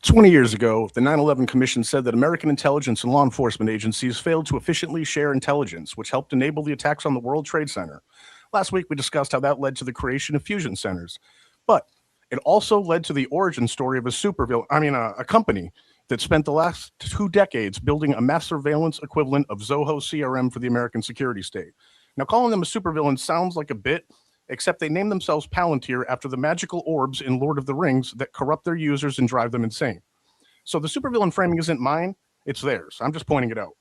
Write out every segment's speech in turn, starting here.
20 years ago, the 9/11 Commission said that American intelligence and law enforcement agencies failed to efficiently share intelligence, which helped enable the attacks on the World Trade Center. Last week, we discussed how that led to the creation of fusion centers. But it also led to the origin story of a company that spent the last 2 decades building a mass surveillance equivalent of Zoho CRM for the American security state. Now, calling them a supervillain sounds like a bit, except they name themselves Palantir after the magical orbs in Lord of the Rings that corrupt their users and drive them insane. So the supervillain framing isn't mine, it's theirs. I'm just pointing it out.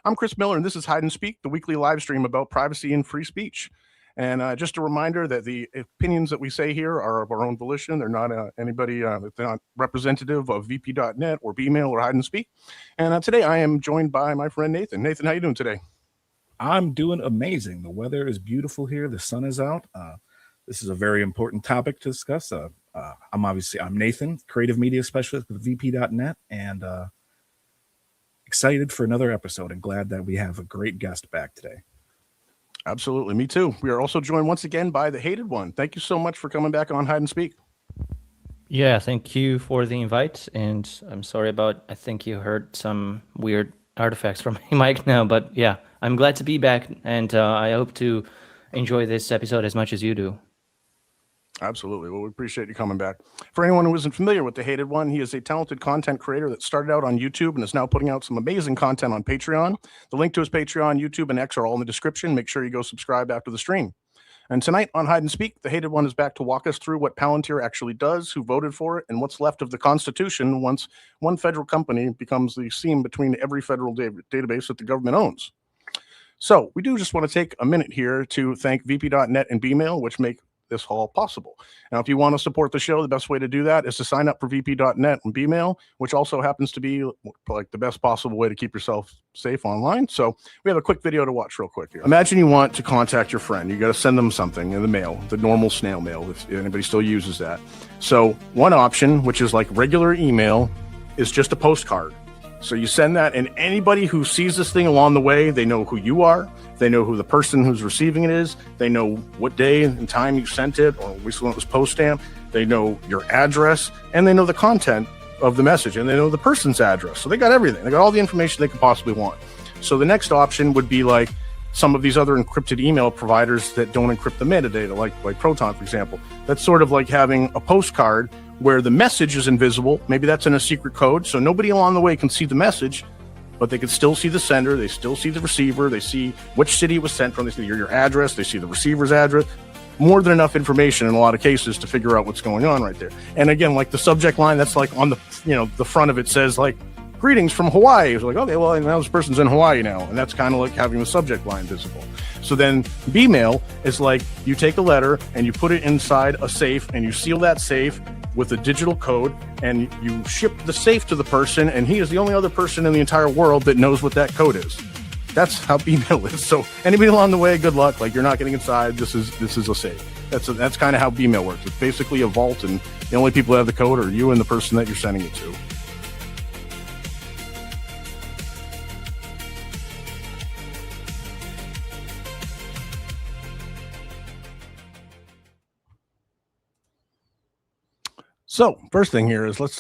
I'm Chris Miller, and this is Hide and Speak, the weekly live stream about privacy and free speech. And just a reminder that the opinions that we say here are of our own volition. They're not they're not representative of vp.net or bmail or Hide and Speak. And today I am joined by my friend Nathan. Nathan, how you doing today? I'm doing amazing. The weather is beautiful here. The sun is out. This is a very important topic to discuss. I'm Nathan, creative media specialist with vp.net, and excited for another episode and glad that we have a great guest back today. Absolutely. Me too. We are also joined once again by the hated one. Thank you so much for coming back on Hide and Speak. Yeah, thank you for the invite. And I'm sorry I think you heard some weird artifacts from my mic now, but yeah, I'm glad to be back. And I hope to enjoy this episode as much as you do. Absolutely. Well, we appreciate you coming back. For anyone who isn't familiar with the hated one, he is a talented content creator that started out on YouTube and is now putting out some amazing content on Patreon. The link to his Patreon, YouTube, and X are all in the description. Make sure you go subscribe after the stream. And tonight on Hide and Speak, the hated one is back to walk us through what Palantir actually does, who voted for it, and what's left of the Constitution once one federal company becomes the seam between every federal database that the government owns. So we do just want to take a minute here to thank vp.net and bmail, which make this all possible. Now, if you want to support the show, the best way to do that is to sign up for vp.net and bmail, which also happens to be like the best possible way to keep yourself safe online. So we have a quick video to watch real quick here. Imagine you want to contact your friend. You got to send them something in the mail, the normal snail mail, if anybody still uses that. So one option, which is like regular email, is just a postcard. So you send that, and anybody who sees this thing along the way, they know who you are. They know who the person who's receiving it is. They know what day and time you sent it, or at least when it was post-stamped. They know your address, and they know the content of the message, and they know the person's address. So they got everything. They got all the information they could possibly want. So the next option would be like some of these other encrypted email providers that don't encrypt the metadata, like Proton, for example. That's sort of like having a postcard where the message is invisible. Maybe that's in a secret code, so nobody along the way can see the message, but they can still see the sender, they still see the receiver, they see which city it was sent from, they see your address, they see the receiver's address. More than enough information in a lot of cases to figure out what's going on right there. And again, like the subject line, that's like on the the front of it says like, greetings from Hawaii. It's like, okay, well, now this person's in Hawaii now. And that's kind of like having the subject line visible. So then bmail is like, you take a letter and you put it inside a safe and you seal that safe with a digital code, and you ship the safe to the person, and he is the only other person in the entire world that knows what that code is. That's how bmail is. So anybody along the way, good luck. Like, you're not getting inside. This is a safe. That's kind of how bmail works. It's basically a vault, and the only people who have the code are you and the person that you're sending it to. So first thing here is let's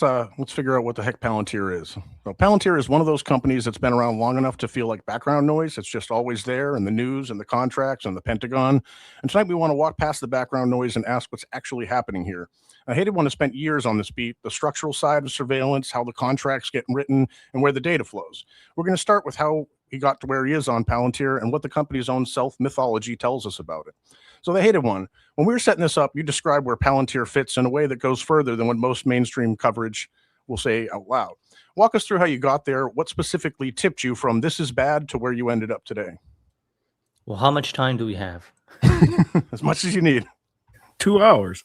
figure out what the heck Palantir is. So Palantir is one of those companies that's been around long enough to feel like background noise. It's just always there in the news and the contracts and the Pentagon. And tonight we want to walk past the background noise and ask what's actually happening here. I hated one who spent years on this beat, the structural side of surveillance, how the contracts get written, and where the data flows. We're going to start with how he got to where he is on Palantir and what the company's own self-mythology tells us about it. So the hated one, when we were setting this up, you described where Palantir fits in a way that goes further than what most mainstream coverage will say out loud. Walk us through how you got there. What specifically tipped you from this is bad to where you ended up today? Well, how much time do we have? As much as you need. 2 hours.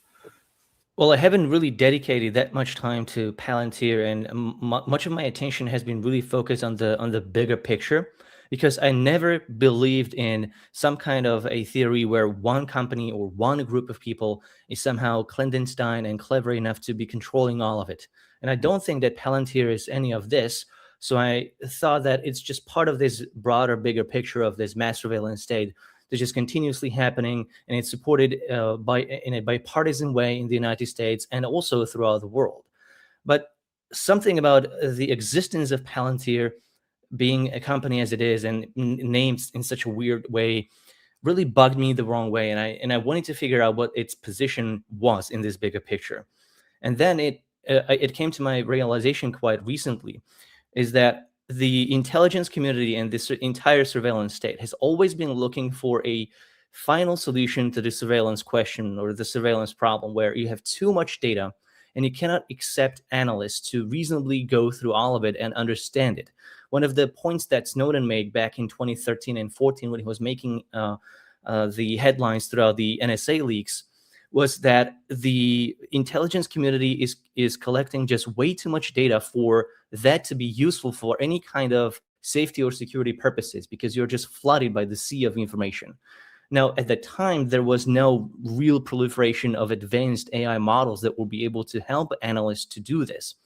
Well, I haven't really dedicated that much time to Palantir, and much of my attention has been really focused on the bigger picture, because I never believed in some kind of a theory where one company or one group of people is somehow clandestine and clever enough to be controlling all of it. And I don't think that Palantir is any of this. So I thought that it's just part of this broader, bigger picture of this mass surveillance state that's just continuously happening, and it's supported in a bipartisan way in the United States and also throughout the world. But something about the existence of Palantir being a company as it is and named in such a weird way really bugged me the wrong way, and I wanted to figure out what its position was in this bigger picture. And then it came to my realization quite recently, is that the intelligence community and this entire surveillance state has always been looking for a final solution to the surveillance question or the surveillance problem, where you have too much data and you cannot accept analysts to reasonably go through all of it and understand it. One of the points that Snowden made back in 2013 and 14, when he was making the headlines throughout the NSA leaks, was that the intelligence community is collecting just way too much data for that to be useful for any kind of safety or security purposes, because you're just flooded by the sea of information. Now, at the time, there was no real proliferation of advanced AI models that will be able to help analysts to do this.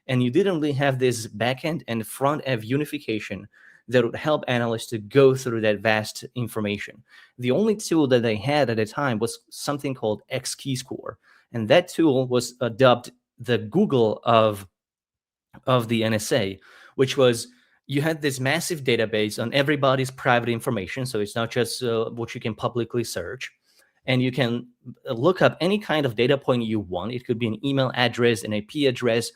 And you didn't really have this backend and front end unification that would help analysts to go through that vast information. The only tool that they had at the time was something called X-Keyscore. And that tool was dubbed the Google of the NSA, which was, you had this massive database on everybody's private information. So it's not just what you can publicly search. And you can look up any kind of data point you want. It could be an email address, an IP address,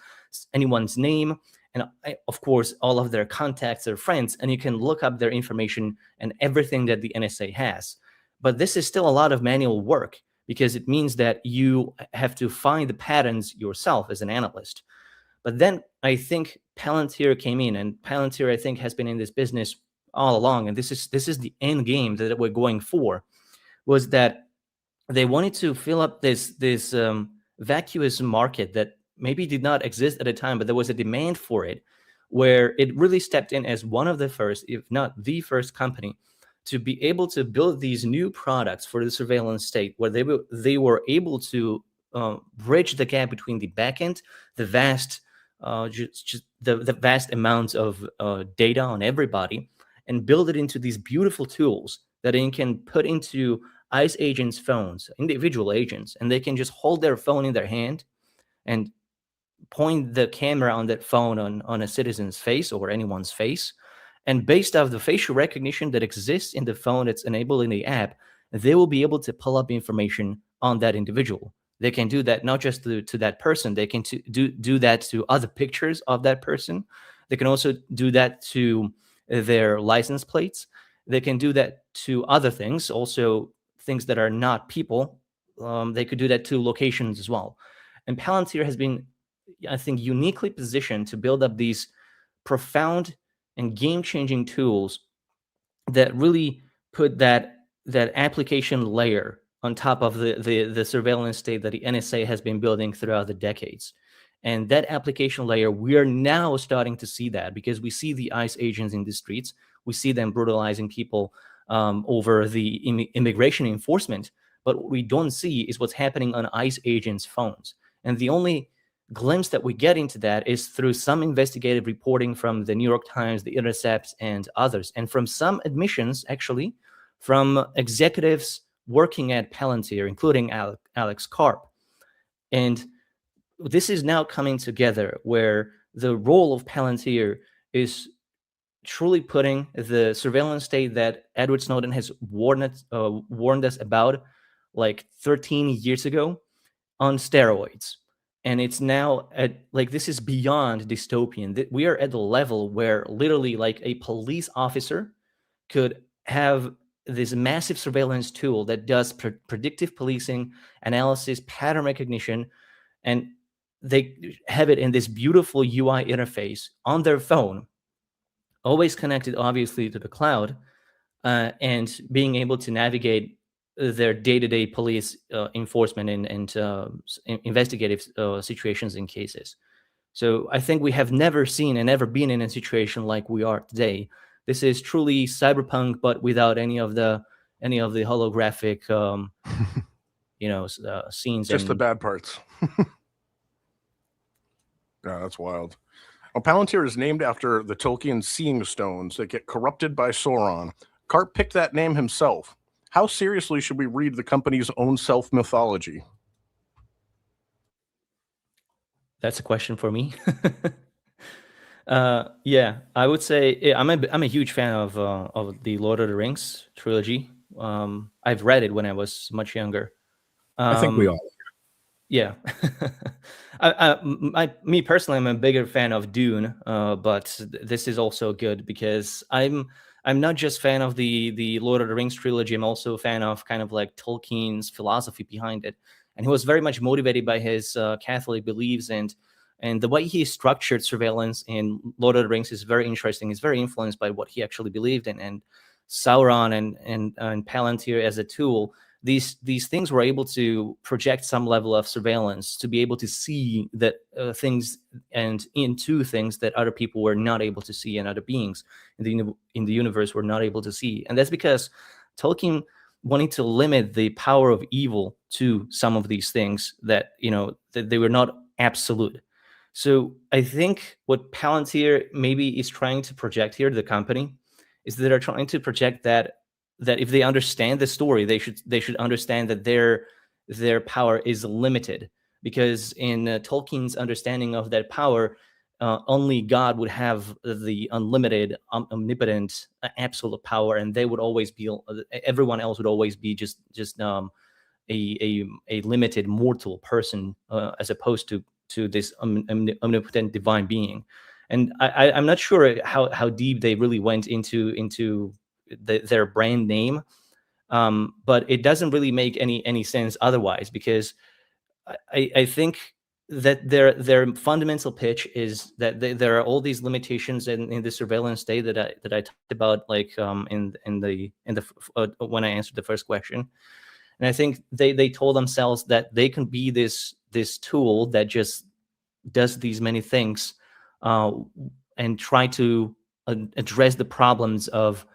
anyone's name, and of course, all of their contacts, their friends, and you can look up their information and everything that the NSA has. But this is still a lot of manual work, because it means that you have to find the patterns yourself as an analyst. But then I think Palantir came in, and Palantir, I think, has been in this business all along, and this is the end game that we're going for, was that they wanted to fill up this vacuous market that maybe did not exist at the time, but there was a demand for it, where it really stepped in as one of the first, if not the first company, to be able to build these new products for the surveillance state, where they were able to bridge the gap between the backend, the vast the vast amounts of data on everybody, and build it into these beautiful tools that they can put into ICE agents' phones, individual agents, and they can just hold their phone in their hand and point the camera on that phone on a citizen's face or anyone's face. And based off the facial recognition that exists in the phone that's enabled in the app, they will be able to pull up information on that individual. They can do that not just to that person, they can do that to other pictures of that person. They can also do that to their license plates. They can do that to other things, also things that are not people. They could do that to locations as well. And Palantir has been, I think, uniquely positioned to build up these profound and game-changing tools that really put that application layer on top of the surveillance state that the NSA has been building throughout the decades. And that application layer, we are now starting to see that, because we see the ICE agents in the streets. We see them brutalizing people over the immigration enforcement. But what we don't see is what's happening on ICE agents' phones. And the only glimpse that we get into that is through some investigative reporting from the New York Times, The Intercept, and others, and from some admissions, actually, from executives working at Palantir, including Alex Karp. And this is now coming together, where the role of Palantir is truly putting the surveillance state that Edward Snowden has warned us about like 13 years ago on steroids. And it's now this is beyond dystopian. We are at the level where literally like a police officer could have this massive surveillance tool that does predictive policing, analysis, pattern recognition, and they have it in this beautiful UI interface on their phone, always connected obviously to the cloud, and being able to navigate their day-to-day police enforcement and investigative situations and cases. So I think we have never seen and never been in a situation like we are today. This is truly cyberpunk, but without any of the holographic, scenes. Just the bad parts. Yeah, that's wild. Well, Palantir is named after the Tolkien Seeing Stones that get corrupted by Sauron. Karp picked that name himself. How seriously should we read the company's own self-mythology? That's a question for me. Yeah, I would say I'm a huge fan of the Lord of the Rings trilogy. I've read it when I was much younger. I think we all. Yeah. Me personally, I'm a bigger fan of Dune, but this is also good because I'm not just fan of the Lord of the Rings trilogy. I'm also a fan of kind of like Tolkien's philosophy behind it, and he was very much motivated by his Catholic beliefs, and the way he structured surveillance in Lord of the Rings is very interesting. It's very influenced by what he actually believed in, and Sauron and Palantir as a tool, these things were able to project some level of surveillance to be able to see that things and into things that other people were not able to see, and other beings in the universe were not able to see. And that's because Tolkien wanted to limit the power of evil to some of these things, that that they were not absolute. So I think what Palantir maybe is trying to project here, the company, is that they're trying to project that if they understand the story, they should understand that their power is limited, because in Tolkien's understanding of that power, only God would have the unlimited, omnipotent, absolute power, and they would always be. Everyone else would always be just a limited mortal person, as opposed to this omnipotent divine being. And I'm not sure how deep they really went into their brand name, but it doesn't really make any sense otherwise, because I think that their fundamental pitch is that there are all these limitations in the surveillance state that I talked about, like in the when I answered the first question. And I think they told themselves that they can be this tool that just does these many things, and try to address the problems of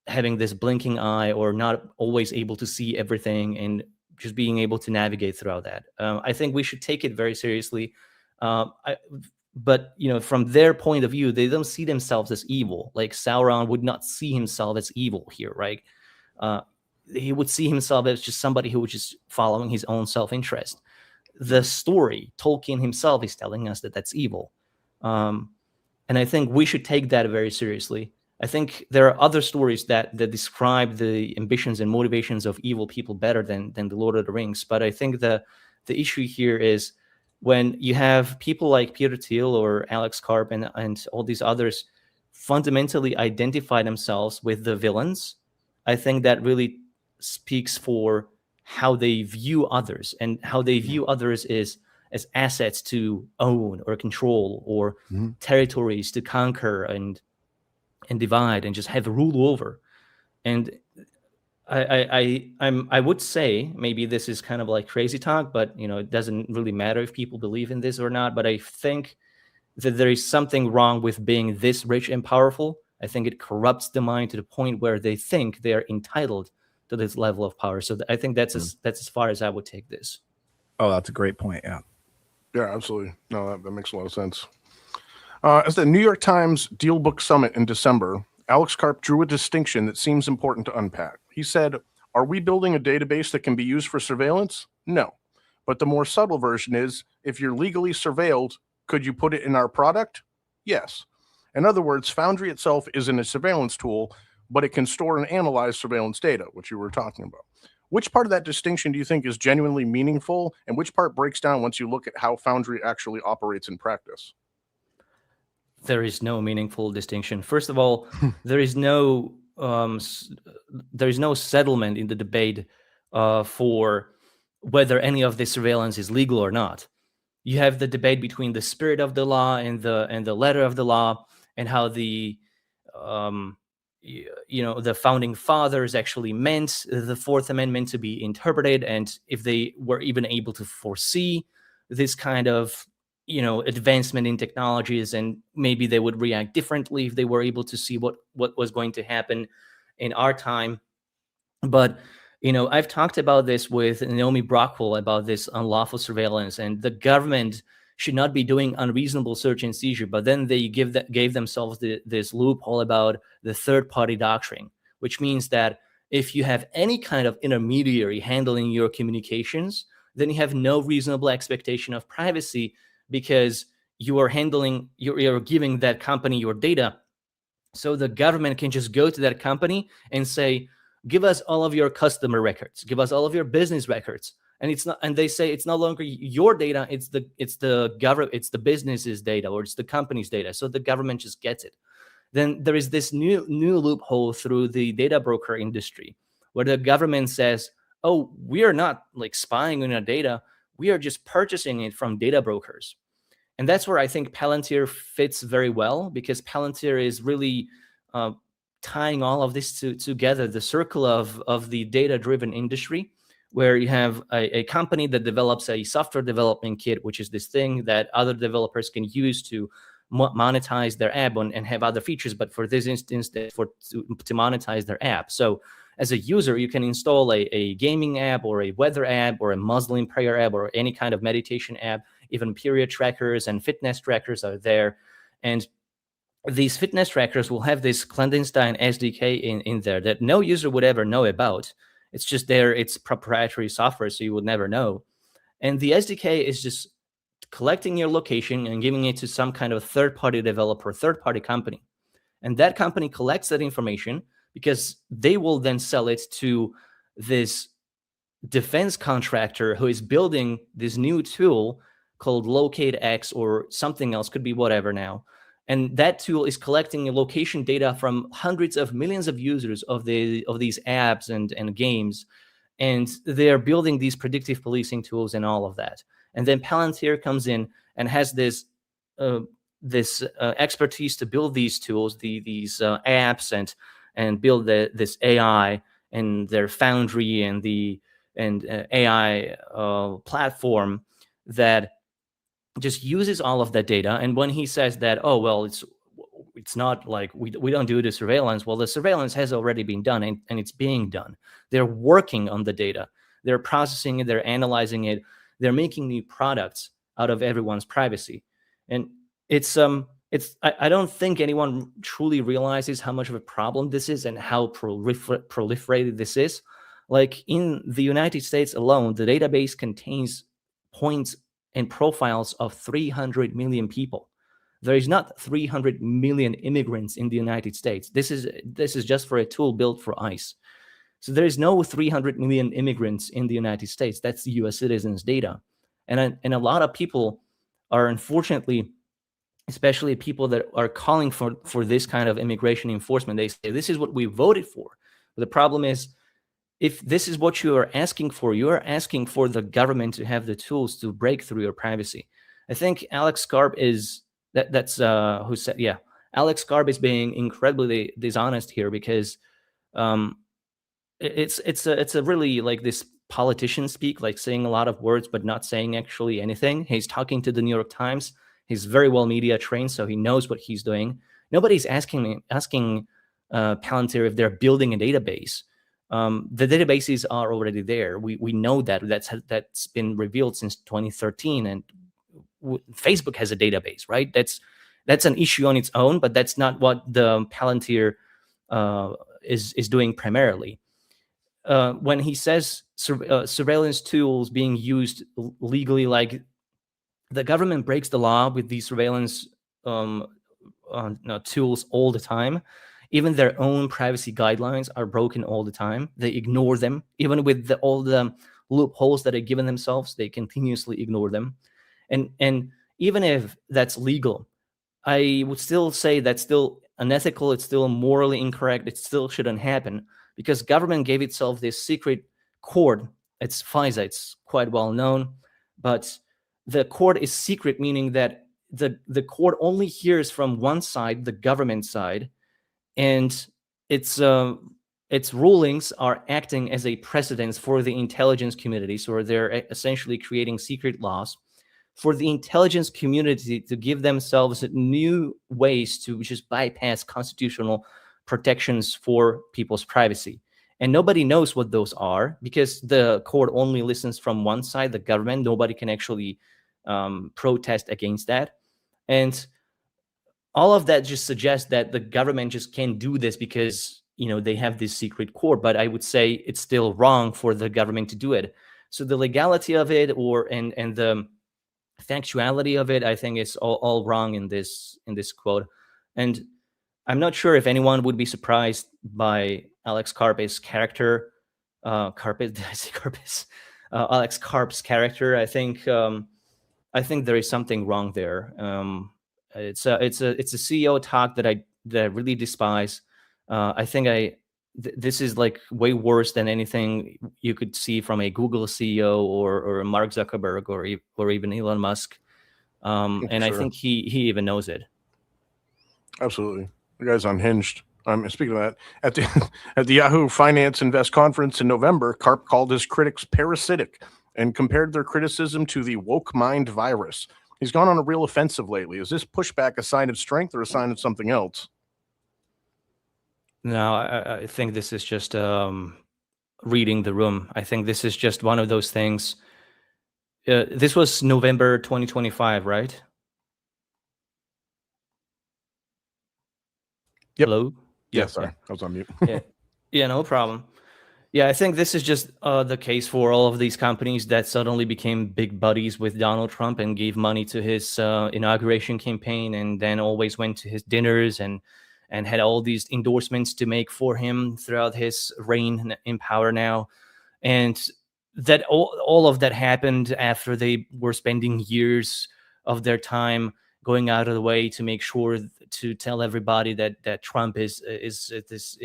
having this blinking eye, or not always able to see everything, and just being able to navigate throughout that. I think we should take it very seriously. But from their point of view, they don't see themselves as evil. Like Sauron would not see himself as evil here, right? He would see himself as just somebody who was just following his own self-interest. The story, Tolkien himself is telling us that that's evil. And I think we should take that very seriously. I think there are other stories that describe the ambitions and motivations of evil people better than the Lord of the Rings. But I think the issue here is when you have people like Peter Thiel or Alex Karp and all these others fundamentally identify themselves with the villains, I think that really speaks for how they view others, and how they view others is as assets to own or control, or territories to conquer and divide and just have rule over. And I would say, maybe this is kind of like crazy talk, but it doesn't really matter if people believe in this or not. But I think that there is something wrong with being this rich and powerful. I think it corrupts the mind to the point where they think they are entitled to this level of power. So I think that's as far as I would take this. Oh, that's a great point. Yeah. Yeah, absolutely. No, that makes a lot of sense. As the New York Times Deal Book Summit in December, Alex Karp drew a distinction that seems important to unpack. He said, "Are we building a database that can be used for surveillance? No. But the more subtle version is, if you're legally surveilled, could you put it in our product? Yes. In other words, Foundry itself isn't a surveillance tool, but it can store and analyze surveillance data," which you were talking about. Which part of that distinction do you think is genuinely meaningful, and which part breaks down once you look at how Foundry actually operates in practice? There is no meaningful distinction. First of all, there is no settlement in the debate for whether any of this surveillance is legal or not. You have the debate between the spirit of the law and the letter of the law, and how the the founding fathers actually meant the Fourth Amendment to be interpreted, and if they were even able to foresee this kind of advancement in technologies, and maybe they would react differently if they were able to see what was going to happen in our time. But I've talked about this with Naomi Brockwell about this unlawful surveillance, and the government should not be doing unreasonable search and seizure, but then they gave themselves this loophole about the third-party doctrine, which means that if you have any kind of intermediary handling your communications, then you have no reasonable expectation of privacy, because you're giving that company your data. So the government can just go to that company and say, give us all of your customer records, give us all of your business records. And they say it's no longer your data, it's the business's data, or it's the company's data. So the government just gets it. Then there is this new loophole through the data broker industry, where the government says, oh, we are not like spying on your data, we are just purchasing it from data brokers. And that's where I think Palantir fits very well, because Palantir is really tying all of this together, the circle of the data-driven industry, where you have a company that develops a software development kit, which is this thing that other developers can use to monetize their app and have other features. But for this instance, to monetize their app. So as a user, you can install a gaming app, or a weather app, or a Muslim prayer app, or any kind of meditation app. Even period trackers and fitness trackers are there. And these fitness trackers will have this clandestine SDK in there that no user would ever know about. It's just there, it's proprietary software, so you would never know. And the SDK is just collecting your location and giving it to some kind of third-party developer, third-party company. And that company collects that information, because they will then sell it to this defense contractor who is building this new tool called Locate X or something else, could be whatever now. And that tool is collecting location data from hundreds of millions of users of these apps and games. And they're building these predictive policing tools and all of that. And then Palantir comes in and has this expertise to build these tools, these apps, and build this AI and their Foundry and AI platform that just uses all of that data. And when he says that, oh, well, it's not like we don't do the surveillance. Well, the surveillance has already been done, and it's being done. They're working on the data. They're processing it. They're analyzing it. They're making new products out of everyone's privacy. And I don't think anyone truly realizes how much of a problem this is and how proliferated this is. Like in the United States alone, the database contains points and profiles of 300 million people. There is not 300 million immigrants in the United States. This is just for a tool built for ICE. So there is no 300 million immigrants in the United States. That's the U.S. citizens' data. And a lot of people are, unfortunately, especially people that are calling for this kind of immigration enforcement, they say, this is what we voted for. But the problem is, if this is what you are asking for the government to have the tools to break through your privacy. I think Alex Karp is who said, yeah, Alex Karp is being incredibly dishonest here, because it's a really like this politician speak, like saying a lot of words but not saying actually anything. He's talking to the New York Times. He's very well media trained, so he knows what he's doing. Nobody's asking Palantir if they're building a database. The databases are already there. We know that's been revealed since 2013, and Facebook has a database, right? That's an issue on its own, but that's not what the Palantir is doing primarily. When he says surveillance tools being used legally, like the government breaks the law with these surveillance tools all the time. Even their own privacy guidelines are broken all the time. They ignore them. Even with all the loopholes that they've given themselves, they continuously ignore them. And even if that's legal, I would still say that's still unethical. It's still morally incorrect. It still shouldn't happen, because government gave itself this secret court. It's FISA. It's quite well known, but the court is secret, meaning that the court only hears from one side, the government side, and its rulings are acting as a precedence for the intelligence community. So they're essentially creating secret laws for the intelligence community to give themselves new ways to just bypass constitutional protections for people's privacy. And nobody knows what those are, because the court only listens from one side, the government. Nobody can actually protest against that. And all of that just suggests that the government just can't do this because, they have this secret court. But I would say it's still wrong for the government to do it. So the legality of it, and the factuality of it, I think is all wrong in this quote. And I'm not sure if anyone would be surprised by Alex Karp's character. Did I say Karp's? Alex Karp's character. I think there is something wrong there. It's a CEO talk that I really despise. I think this is like way worse than anything you could see from a Google CEO or Mark Zuckerberg or even Elon Musk. And sure. I think he even knows it. Absolutely. The guy's unhinged. Speaking of that, at the Yahoo Finance Invest conference in November, Karp called his critics parasitic and compared their criticism to the woke mind virus. He's gone on a real offensive lately. Is this pushback a sign of strength or a sign of something else? No, I think this is just reading the room. I think this is just one of those things. This was November 2025, right? Yep. Hello? Yeah, sorry. I was on mute. Yeah, no problem. Yeah, I think this is just the case for all of these companies that suddenly became big buddies with Donald Trump and gave money to his inauguration campaign, and then always went to his dinners and had all these endorsements to make for him throughout his reign in power now. And that all of that happened after they were spending years of their time going out of the way to make sure to tell everybody that Trump is this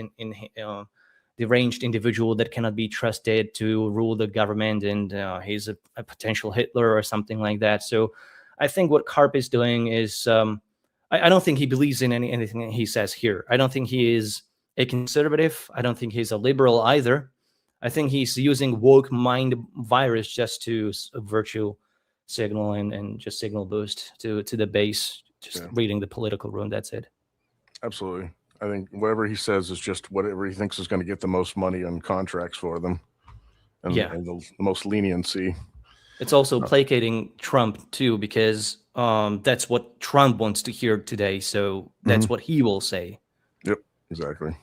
deranged individual that cannot be trusted to rule the government, and he's a potential Hitler or something like that. So I think what Karp is doing is I don't think he believes in anything he says here. I don't think he is a conservative. I don't think he's a liberal either. I think he's using woke mind virus just to virtue signal and just signal boost to the base, just reading the political room. That's it. Absolutely. I think whatever he says is just whatever he thinks is going to get the most money on contracts for them, and the most leniency. It's also placating Trump too, because that's what Trump wants to hear today. So that's what he will say. Yep, exactly.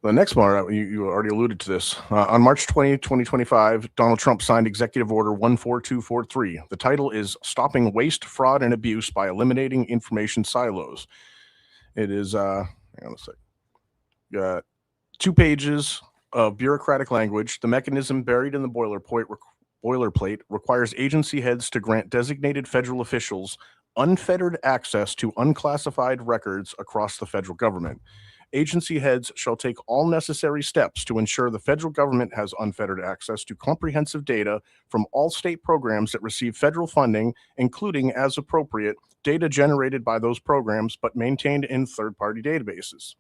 The next one, you already alluded to this. On March 20, 2025, Donald Trump signed Executive Order 14243. The title is Stopping Waste, Fraud, and Abuse by Eliminating Information Silos. It is, hang on a sec. Got 2 pages of bureaucratic language. The mechanism buried in the boilerplate requires agency heads to grant designated federal officials unfettered access to unclassified records across the federal government. Agency heads shall take all necessary steps to ensure the federal government has unfettered access to comprehensive data from all state programs that receive federal funding, including, as appropriate, data generated by those programs but maintained in third-party databases.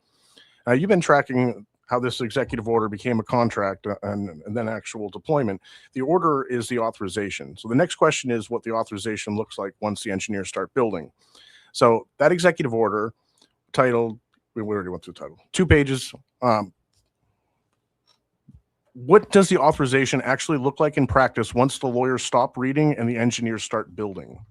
Now, you've been tracking how this executive order became a contract and then actual deployment. The order is the authorization. So the next question is what the authorization looks like once the engineers start building. So that executive order titled, we already went through the title, 2 pages. What does the authorization actually look like in practice once the lawyers stop reading and the engineers start building?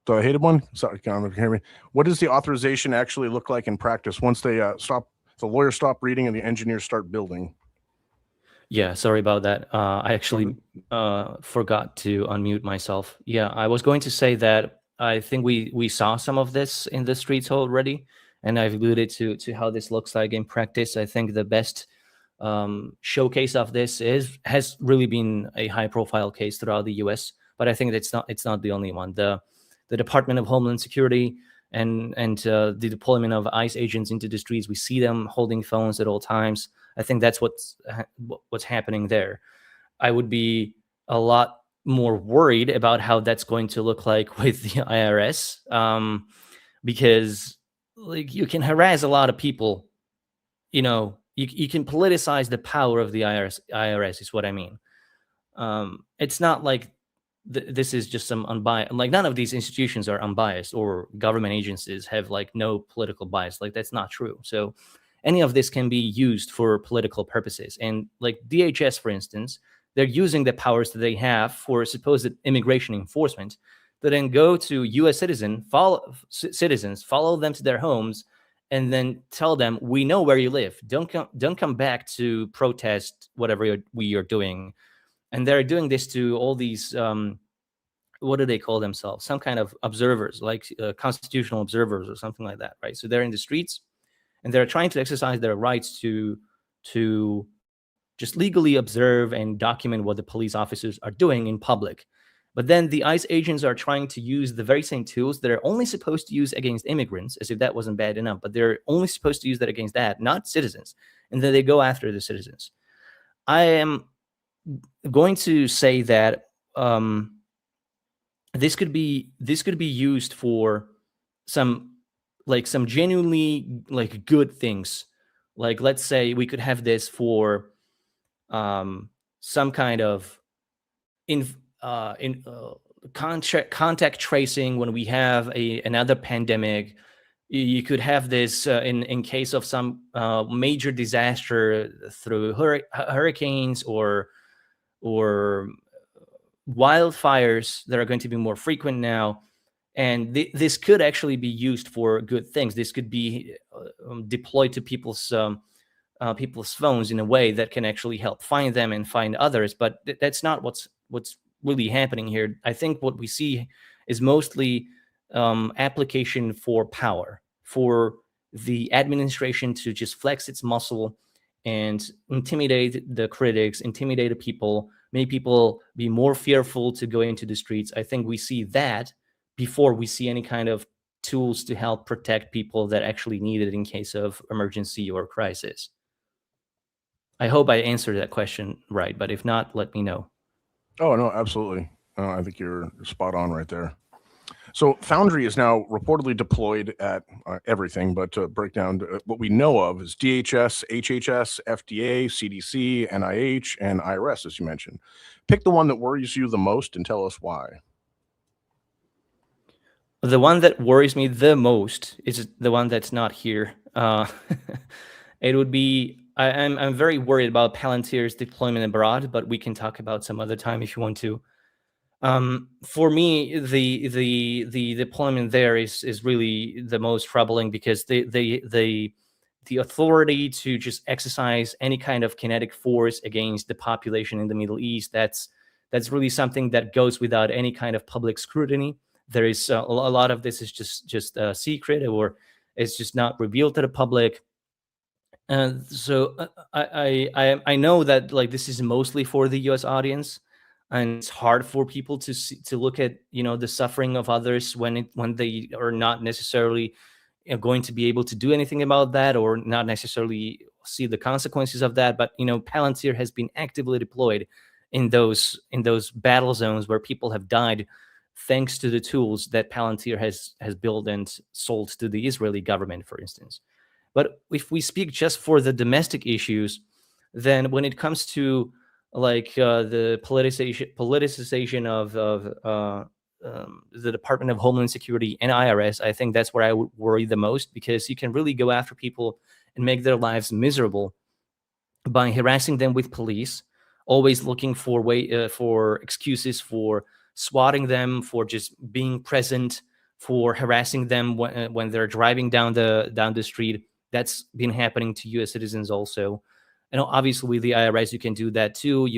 So I hated one. Sorry, can you hear me? What does the authorization actually look like in practice once they the lawyers stop reading and the engineers start building? Yeah, sorry about that. I actually forgot to unmute myself. Yeah, I was going to say that I think we saw some of this in the streets already, and I've alluded to how this looks like in practice. I think the best showcase of this has really been a high-profile case throughout the U.S., but I think it's not the only one. The Department of Homeland Security and the deployment of ICE agents into the streets, we see them holding phones at all times. I think that's what's happening there. I would be a lot more worried about how that's going to look like with the IRS, because like you can harass a lot of people. You know, you can politicize the power of the IRS is what I mean. It's not like this is just some unbiased. Like none of these institutions are unbiased, or government agencies have like no political bias. Like that's not true. So any of this can be used for political purposes. And like DHS, for instance, they're using the powers that they have for supposed immigration enforcement that then go to U.S. citizens, follow them to their homes, and then tell them, "We know where you live. Don't come back to protest whatever we are doing." And they're doing this to all these. What do they call themselves? Some kind of observers, like constitutional observers or something like that, right? So they're in the streets, and they're trying to exercise their rights to just legally observe and document what the police officers are doing in public. But then the ICE agents are trying to use the very same tools that are only supposed to use against immigrants, as if that wasn't bad enough, but they're only supposed to use that against that, not citizens. And then they go after the citizens. I am going to say that this could be used for some genuinely good things. Like, let's say we could have this for some kind of contact tracing when we have another pandemic. You could have this in case of some major disaster through hurricanes or wildfires that are going to be more frequent now. And this could actually be used for good things. This could be deployed to people's phones in a way that can actually help find them and find others. But that's not what's really happening here. I think what we see is mostly application for power, for the administration to just flex its muscle and intimidate the critics, intimidate the people, make people be more fearful to go into the streets. I think we see that before we see any kind of tools to help protect people that actually need it in case of emergency or crisis. I hope I answered that question right, but if not, let me know. Oh, no, absolutely. I think you're spot on right there. So Foundry is now reportedly deployed at everything, but to break down what we know of is DHS, HHS, FDA, CDC, NIH, and IRS, as you mentioned. Pick the one that worries you the most and tell us why. The one that worries me the most is the one that's not here. It would be, I'm very worried about Palantir's deployment abroad, but we can talk about some other time if you want to. For me, the deployment there is really the most troubling, because the authority to just exercise any kind of kinetic force against the population in the Middle East, that's really something that goes without any kind of public scrutiny. There is a lot of this is just secret, or it's just not revealed to the public. So I know that this is mostly for the U.S. audience, and it's hard for people to look at the suffering of others when they are not necessarily going to be able to do anything about that, or not necessarily see the consequences of that. But Palantir has been actively deployed in those battle zones where people have died, thanks to the tools that Palantir has built and sold to the Israeli government, for instance. But if we speak just for the domestic issues, then when it comes to the politicization of the Department of Homeland Security and IRS, I think that's where I would worry the most, because you can really go after people and make their lives miserable by harassing them with police, always looking for excuses for swatting them, for just being present, for harassing them when they're driving down the street. That's been happening to U.S. citizens also. And obviously with the IRS, you can do that too.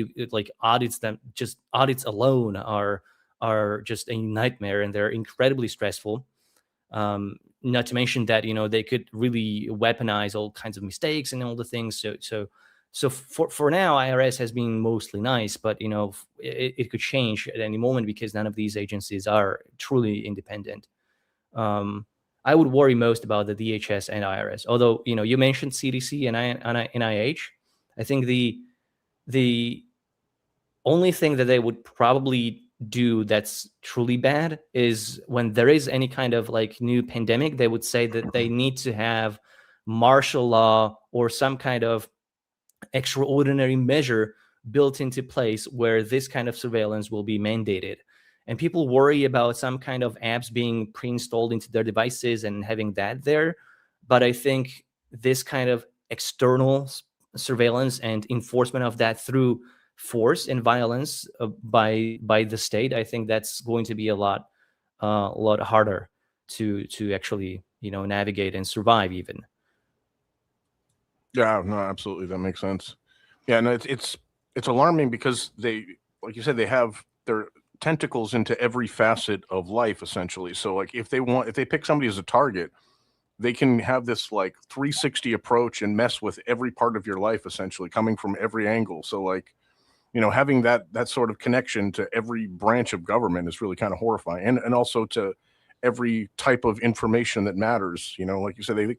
Audits them, just audits alone are just a nightmare, and they're incredibly stressful. Not to mention that, they could really weaponize all kinds of mistakes and all the things. So for now, IRS has been mostly nice, but it could change at any moment, because none of these agencies are truly independent. I would worry most about the DHS and IRS. Although you mentioned CDC and NIH, I think the only thing that they would probably do that's truly bad is when there is any kind of new pandemic, they would say that they need to have martial law or some kind of extraordinary measure built into place where this kind of surveillance will be mandated. And people worry about some kind of apps being pre-installed into their devices and having that there. But I think this kind of external surveillance and enforcement of that through force and violence by the state, I think that's going to be a lot a lot harder to actually navigate and survive even. Yeah, no, absolutely, that makes sense. Yeah, no, it's alarming because they, like you said, they have their tentacles into every facet of life essentially. So like if they pick somebody as a target, they can have this like 360 approach and mess with every part of your life essentially, coming from every angle. So like, having that sort of connection to every branch of government is really kind of horrifying, and also to every type of information that matters. Like you said,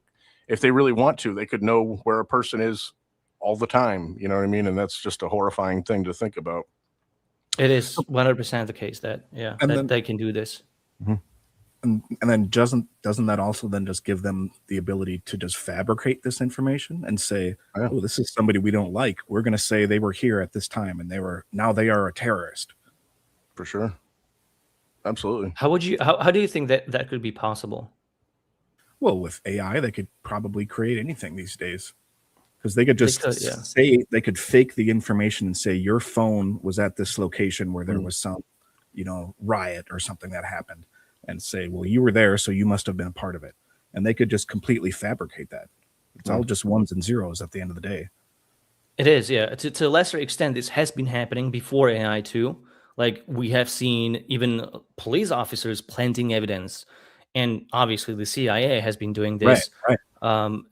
if they really want to, they could know where a person is all the time. You know what I mean? And that's just a horrifying thing to think about. It is 100% the case that And that then they can do this. and then doesn't that also then just give them the ability to just fabricate this information and say, Yeah, oh, this is somebody we don't like, we're going to say they were here at this time and they are a terrorist. for sure. Absolutely. How do you think that that could be possible? Well, with AI they could probably create anything these days, because they could They just could, yeah. say, they could fake the information and say your phone was at this location where there was some riot or something that happened, and say, well, you were there, so you must have been a part of it. And they could just completely fabricate that. It's all just ones and zeros at the end of the day. It is, yeah. To a lesser extent, this has been happening before AI too. Like we have seen even police officers planting evidence, and obviously the CIA has been doing Right, this right.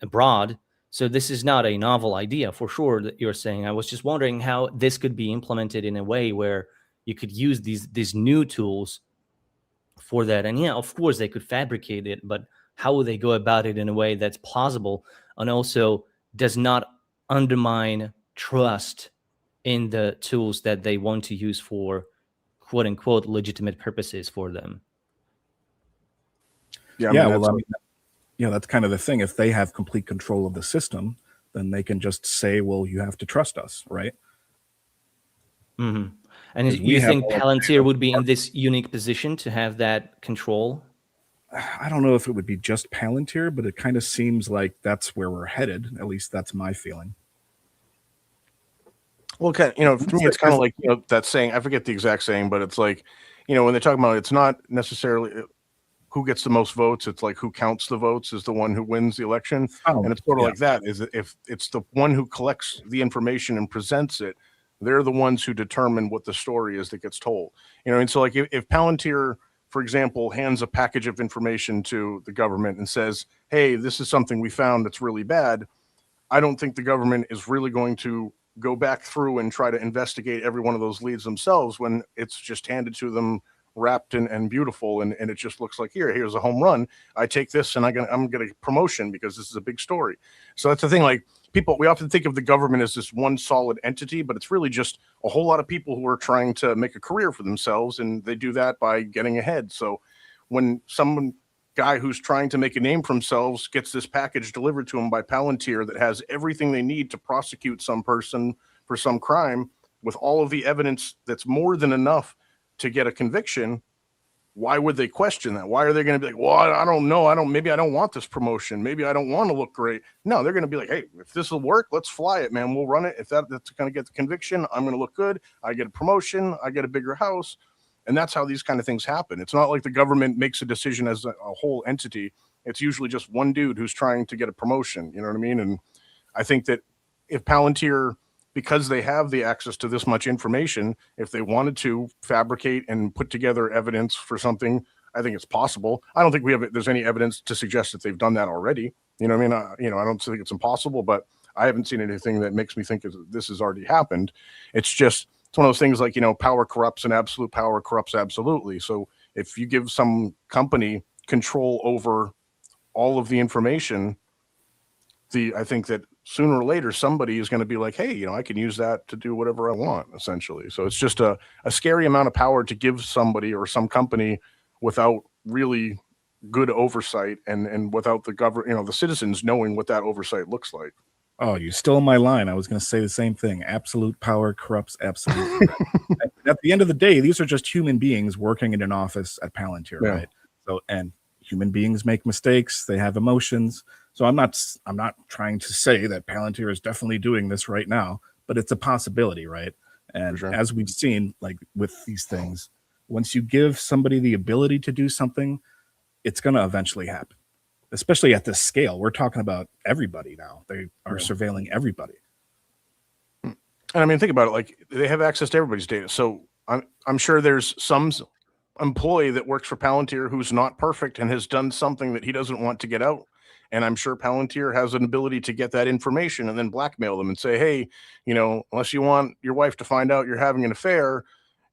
abroad. So this is not a novel idea for sure that you're saying. I was just wondering how this could be implemented in a way where you could use these new tools for that. And yeah, of course they could fabricate it, but how would they go about it in a way that's plausible and also does not undermine trust in the tools that they want to use for quote unquote legitimate purposes for them? Yeah, I Yeah, mean, well, that's I mean, that's kind of the thing. If they have complete control of the system, then they can just say, well, you have to trust us, right? Hmm. And Because we you have think all Palantir would be in this unique position to have that control? I don't know if it would be just Palantir, but it kind of seems like that's where we're headed. At least that's my feeling. well, for me, it's kind of like that saying. I forget the exact saying, but it's like, when they talk about it's not necessarily who gets the most votes. It's like who counts the votes is the one who wins the election. Oh, And it's sort of yeah. like that. Is if it's the one who collects the information and presents it, they're the ones who determine what the story is that gets told. And so like if Palantir, for example, hands a package of information to the government and says, "Hey, this is something we found that's really bad," I don't think the government is really going to go back through and try to investigate every one of those leads themselves when it's just handed to them wrapped and beautiful, and it just looks like here's a home run. I take this and I'm gonna get a promotion because this is a big story. So that's the thing. Like we often think of the government as this one solid entity, but it's really just a whole lot of people who are trying to make a career for themselves, and they do that by getting ahead. So when some guy who's trying to make a name for themselves gets this package delivered to him by Palantir that has everything they need to prosecute some person for some crime with all of the evidence that's more than enough to get a conviction, why would they question that? Why are they going to be like, well, I don't know. Maybe I don't want this promotion. Maybe I don't want to look great. No, they're going to be like, hey, if this will work, let's fly it, man. We'll run it. If that's going to get the conviction, I'm going to look good. I get a promotion. I get a bigger house. And that's how these kind of things happen. It's not like the government makes a decision as a whole entity. It's usually just one dude who's trying to get a promotion. You know what I mean? And I think that if Palantir, because they have the access to this much information, if they wanted to fabricate and put together evidence for something, I think it's possible. I don't think there's any evidence to suggest that they've done that already. You know what I mean? I don't think it's impossible, but I haven't seen anything that makes me think this has already happened. It's one of those things like, power corrupts and absolute power corrupts absolutely. So if you give some company control over all of the information, I think that sooner or later somebody is going to be like, hey, I can use that to do whatever I want, essentially. So it's just a scary amount of power to give somebody or some company without really good oversight and without the government, the citizens knowing what that oversight looks like. Oh, you stole my line. I was going to say the same thing. Absolute power corrupts absolute. At the end of the day, these are just human beings working in an office at Palantir, right? So, and human beings make mistakes. They have emotions. So I'm not trying to say that Palantir is definitely doing this right now, but it's a possibility, right? And as we've seen, like with these things, Once you give somebody the ability to do something, it's going to eventually happen, especially at this scale. We're talking about everybody now. They are surveilling everybody. And I mean, think about it. Like, they have access to everybody's data. So I'm sure there's some employee that works for Palantir who's not perfect and has done something that he doesn't want to get out. And I'm sure Palantir has an ability to get that information and then blackmail them and say, hey, unless you want your wife to find out you're having an affair,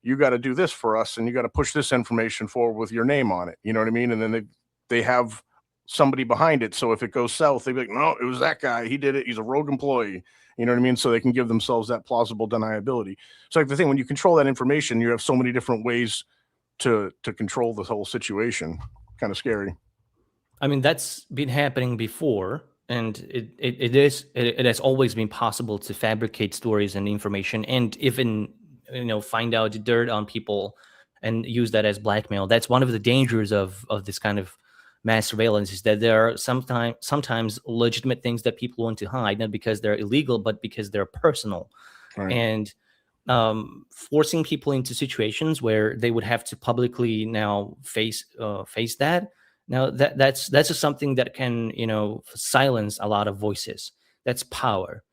you got to do this for us, and you got to push this information forward with your name on it. You know what I mean? And then they have somebody behind it. So if it goes south, they'd be like, no, it was that guy. He did it. He's a rogue employee. You know what I mean? So they can give themselves that plausible deniability. So like the thing, when you control that information, you have so many different ways to control this whole situation. Kind of scary. I mean, that's been happening before, and it has always been possible to fabricate stories and information, and even find out dirt on people and use that as blackmail. That's one of the dangers of this kind of mass surveillance, is that there are sometimes legitimate things that people want to hide, not because they're illegal, but because they're personal. Right. And forcing people into situations where they would have to publicly now face that. Now that's just something that can silence a lot of voices. That's power.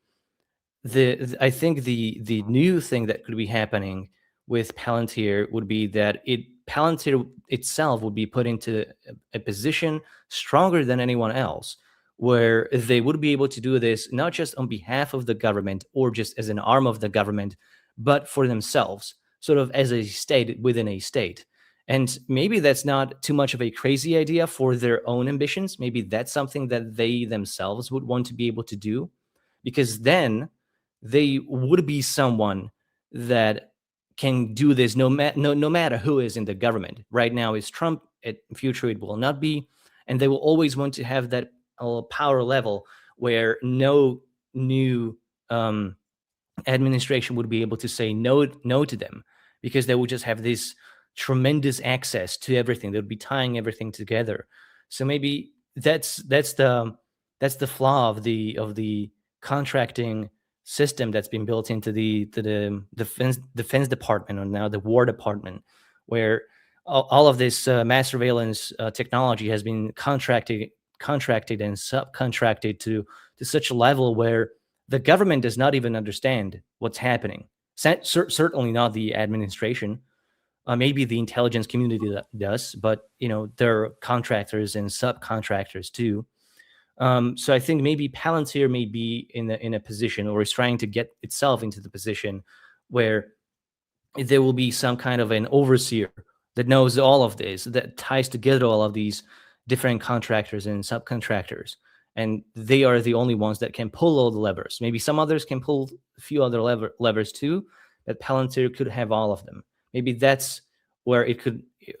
I think the new thing that could be happening with Palantir would be that Palantir itself would be put into a position stronger than anyone else, where they would be able to do this not just on behalf of the government or just as an arm of the government, but for themselves, sort of as a state within a state. And maybe that's not too much of a crazy idea for their own ambitions. Maybe that's something that they themselves would want to be able to do, because then they would be someone that can do this no matter who is in the government. Right now is Trump. In future it will not be, and they will always want to have that power level where no new administration would be able to say no to them, because they would just have this tremendous access to everything. They would be tying everything together. So maybe that's the flaw of the contracting system that's been built into the defense department, or now the War Department, where all of this mass surveillance technology has been contracted and subcontracted to such a level where the government does not even understand what's happening. Certainly not the administration. Maybe the intelligence community does, but there are contractors and subcontractors too. So I think maybe Palantir may be in a position, or is trying to get itself into the position, where there will be some kind of an overseer that knows all of this, that ties together all of these different contractors and subcontractors, and they are the only ones that can pull all the levers. Maybe some others can pull a few other levers too, but Palantir could have all of them. Maybe that's where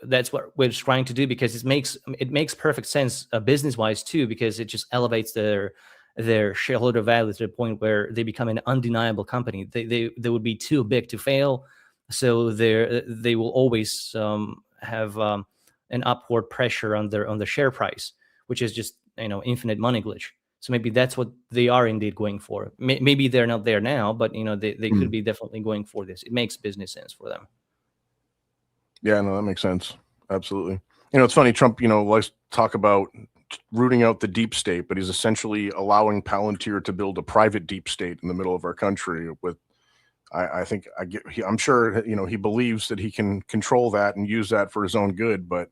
that's what we're trying to do, because it makes perfect sense business wise too, because it just elevates their shareholder value to the point where they become an undeniable company. They would be too big to fail, so they will always have an upward pressure on the share price, which is just infinite money glitch. So maybe that's what they are indeed going for. Maybe they're not there now, but they could be definitely going for this. It makes business sense for them. Yeah, no, that makes sense. Absolutely. It's funny, Trump, likes to talk about rooting out the deep state, but he's essentially allowing Palantir to build a private deep state in the middle of our country with, I'm sure, he believes that he can control that and use that for his own good. But,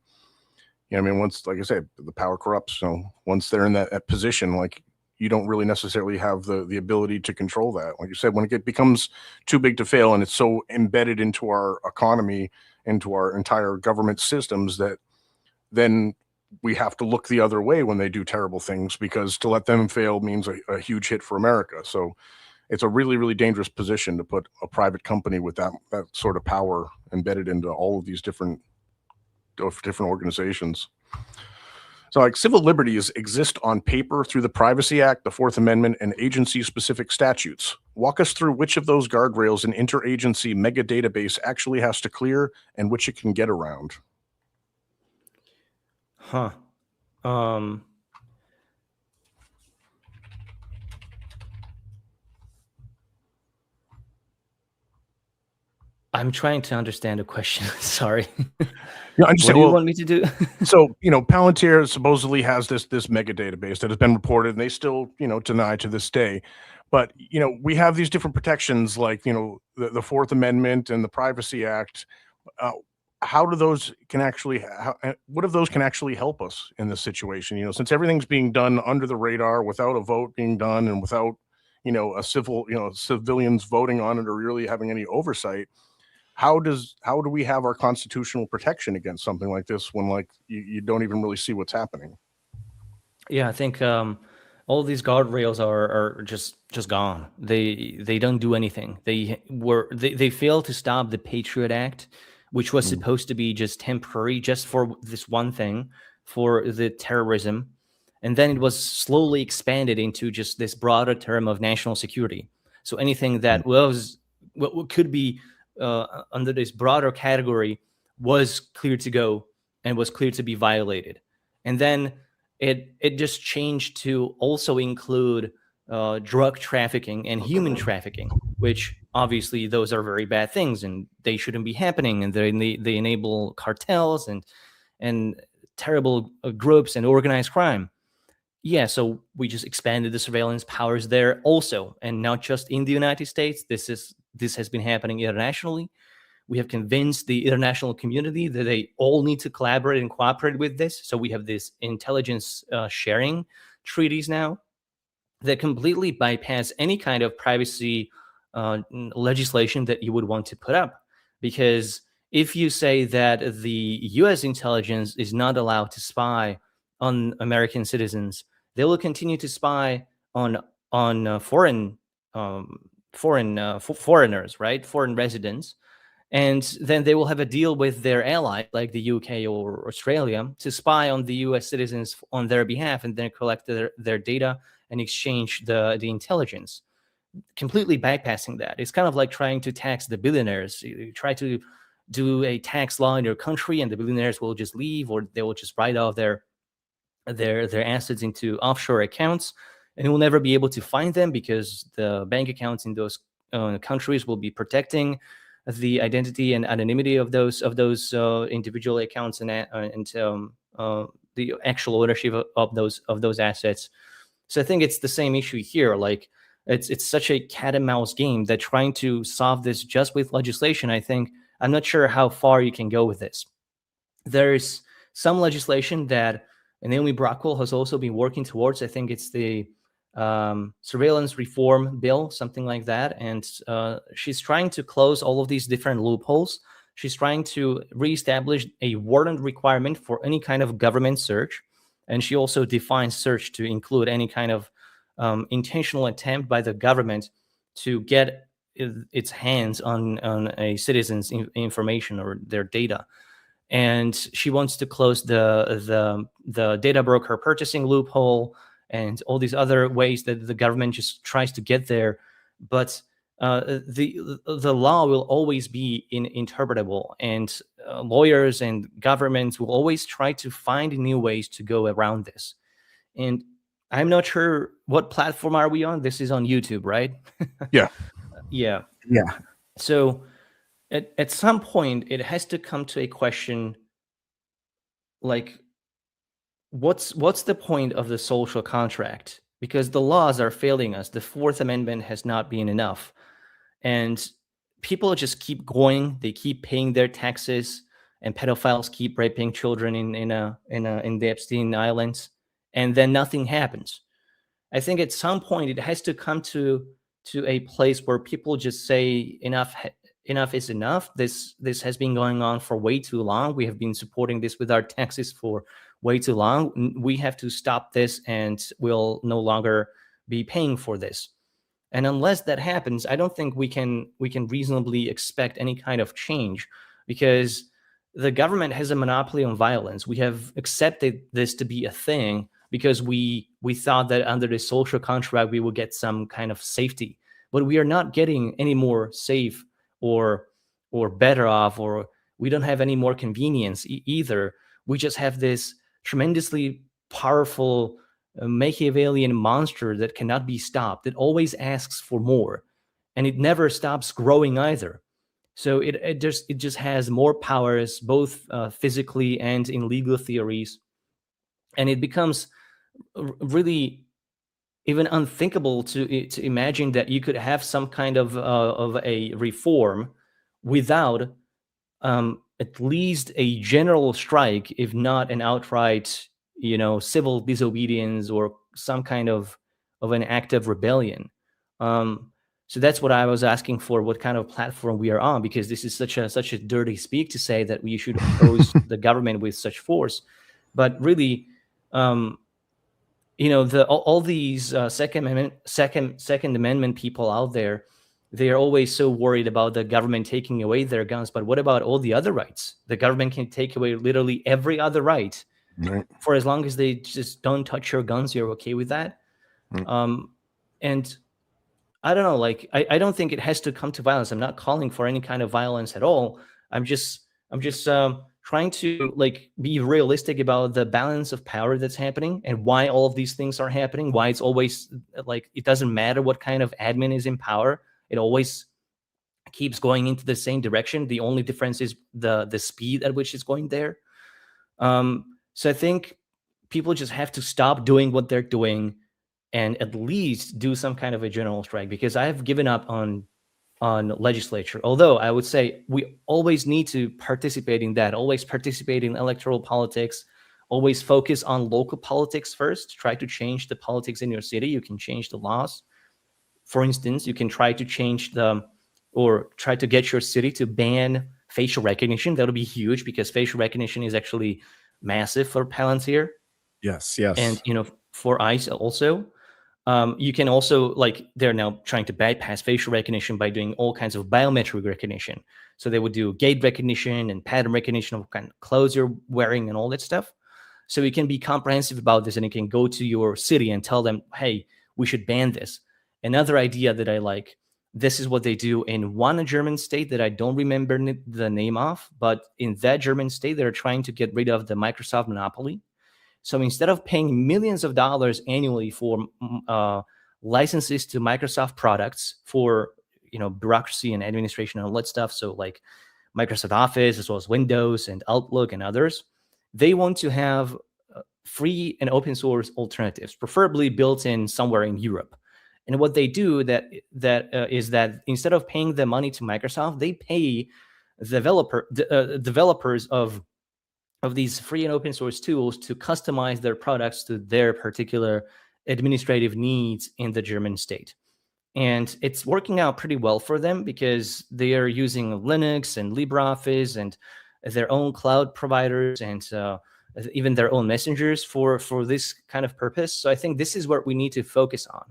once, like I said, the power corrupts. So once they're in that position, like, you don't really necessarily have the ability to control that. Like you said, when it becomes too big to fail and it's so embedded into our economy, into our entire government systems, that then we have to look the other way when they do terrible things, because to let them fail means a huge hit for America. So it's a really, really dangerous position to put a private company with that sort of power embedded into all of these different organizations. So, like, civil liberties exist on paper through the Privacy Act, the Fourth Amendment, and agency-specific statutes. Walk us through which of those guardrails an interagency mega database actually has to clear and which it can get around. Huh. I'm trying to understand the question. Sorry. Yeah, I What understand. do you Well, want me to do? so Palantir supposedly has this mega database that has been reported, and they still deny to this day. But we have these different protections, like the Fourth Amendment and the Privacy Act. Uh, how do those can actually? What if those can actually help us in this situation? Since everything's being done under the radar, without a vote being done, and without a civilians voting on it or really having any oversight. How do we have our constitutional protection against something like this when like you don't even really see what's happening? Yeah, I think all these guardrails are just gone. They don't do anything. They failed to stop the Patriot Act, which was Mm, supposed to be just temporary, just for this one thing, for the terrorism, and then it was slowly expanded into just this broader term of national security. So anything mm, that was what could be under this broader category was clear to go and was clear to be violated, and then it just changed to also include drug trafficking and human trafficking, which obviously those are very bad things and they shouldn't be happening, and they enable cartels and terrible groups and organized crime. Yeah, so we just expanded the surveillance powers there also, and not just in the United States. This has been happening internationally. We have convinced the international community that they all need to collaborate and cooperate with this. So we have this intelligence sharing treaties now that completely bypass any kind of privacy legislation that you would want to put up. Because if you say that the US intelligence is not allowed to spy on American citizens, they will continue to spy on foreigners, right? Foreign residents, and then they will have a deal with their ally, like the UK or Australia, to spy on the US citizens on their behalf and then collect their data and exchange the intelligence, completely bypassing that. It's kind of like trying to tax the billionaires. You try to do a tax law in your country, and the billionaires will just leave, or they will just write off their assets into offshore accounts, and you will never be able to find them because the bank accounts in those countries will be protecting the identity and anonymity of those individual accounts and the actual ownership of those assets. So I think it's the same issue here. Like it's such a cat and mouse game that trying to solve this just with legislation. I'm not sure how far you can go with this. There's some legislation that Naomi Brockwell has also been working towards. I think it's the surveillance reform bill, something like that. And she's trying to close all of these different loopholes. She's trying to reestablish a warrant requirement for any kind of government search. And she also defines search to include any kind of intentional attempt by the government to get its hands on a citizen's information or their data. And she wants to close the data broker purchasing loophole and all these other ways that the government just tries to get there. But the law will always be interpretable, and lawyers and governments will always try to find new ways to go around this. And I'm not sure what platform are we on. This is on YouTube, right? Yeah. Yeah. Yeah. So at some point, it has to come to a question like, what's the point of the social contract? Because the laws are failing us. The Fourth Amendment has not been enough, and people just keep going. They keep paying their taxes, and pedophiles keep raping children in the Epstein Islands, and then nothing happens. I think at some point it has to come to a place where people just say enough is enough. This has been going on for way too long. We have been supporting this with our taxes for way too long. We have to stop this, and we'll no longer be paying for this. And unless that happens, I don't think we can reasonably expect any kind of change, because the government has a monopoly on violence. We have accepted this to be a thing because we thought that under the social contract we would get some kind of safety, but we are not getting any more safe or better off, or we don't have any more convenience either. We just have this tremendously powerful Machiavellian monster that cannot be stopped, that always asks for more, and it never stops growing either. So it just has more powers, both physically and in legal theories, and it becomes really even unthinkable to imagine that you could have some kind of a reform without at least a general strike, if not an outright, civil disobedience or some kind of an act of rebellion. So that's what I was asking for, what kind of platform we are on, because this is such a dirty speak to say that we should oppose the government with such force, but really, all these Second Amendment people out there, they are always so worried about the government taking away their guns. But what about all the other rights? The government can take away literally every other right. Right. For as long as they just don't touch your guns, you're okay with that. And I don't know, like, I don't think it has to come to violence. I'm not calling for any kind of violence at all. I'm just trying to, like, be realistic about the balance of power that's happening and why all of these things are happening. Why it's always like, it doesn't matter what kind of admin is in power. It always keeps going into the same direction. The only difference is the speed at which it's going there. So I think people just have to stop doing what they're doing and at least do some kind of a general strike, because I have given up on legislature. Although I would say we always need to participate in that, always participate in electoral politics, always focus on local politics first, try to change the politics in your city. You can change the laws. For instance, you can try to try to get your city to ban facial recognition. That'll be huge, because facial recognition is actually massive for Palantir. Yes. And, for ICE also. You can also, like, they're now trying to bypass facial recognition by doing all kinds of biometric recognition. So they would do gait recognition and pattern recognition of what kind of clothes you're wearing and all that stuff. So you can be comprehensive about this, and you can go to your city and tell them, hey, we should ban this. Another idea that I like, this is what they do in one German state that I don't remember the name of, but in that German state, they're trying to get rid of the Microsoft monopoly. So instead of paying millions of dollars annually for licenses to Microsoft products for, bureaucracy and administration and all that stuff, so like Microsoft Office as well as Windows and Outlook and others, they want to have free and open source alternatives, preferably built in somewhere in Europe. And what they do is that instead of paying the money to Microsoft, they pay developers of these free and open source tools to customize their products to their particular administrative needs in the German state. And it's working out pretty well for them, because they are using Linux and LibreOffice and their own cloud providers and even their own messengers for this kind of purpose. So I think this is what we need to focus on.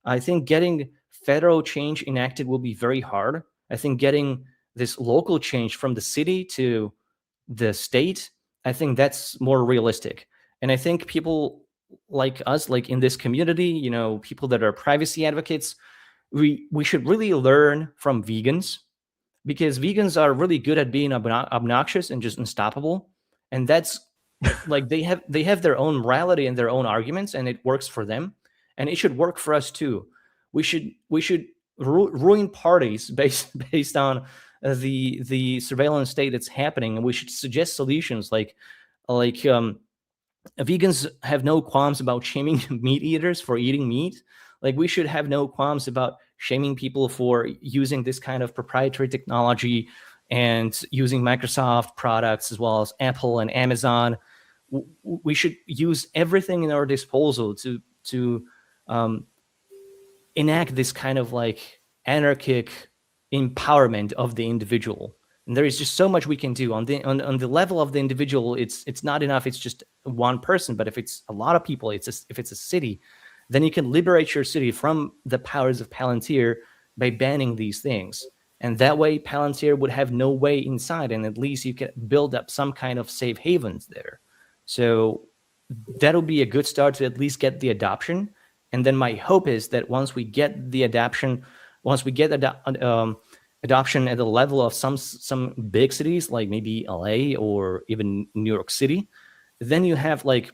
I think getting federal change enacted will be very hard. I think getting this local change from the city to the state, I think that's more realistic. And I think people like us, like in this community, people that are privacy advocates, we should really learn from vegans, because vegans are really good at being obnoxious and just unstoppable. And that's like, they have their own morality and their own arguments, and it works for them. And it should work for us too. We should ruin parties based on the surveillance state that's happening, and we should suggest solutions like vegans have no qualms about shaming meat eaters for eating meat. Like, we should have no qualms about shaming people for using this kind of proprietary technology and using Microsoft products as well as Apple and Amazon. We should use everything in our disposal to enact this kind of like anarchic empowerment of the individual. And there is just so much we can do on the level of the individual. It's not enough. It's just one person. But if it's a lot of people, if it's a city, then you can liberate your city from the powers of Palantir by banning these things. And that way, Palantir would have no way inside, and at least you can build up some kind of safe havens there. So that'll be a good start to at least get the adoption. And then my hope is that once we get the adoption, adoption at the level of some big cities, like maybe LA or even New York City, then you have, like,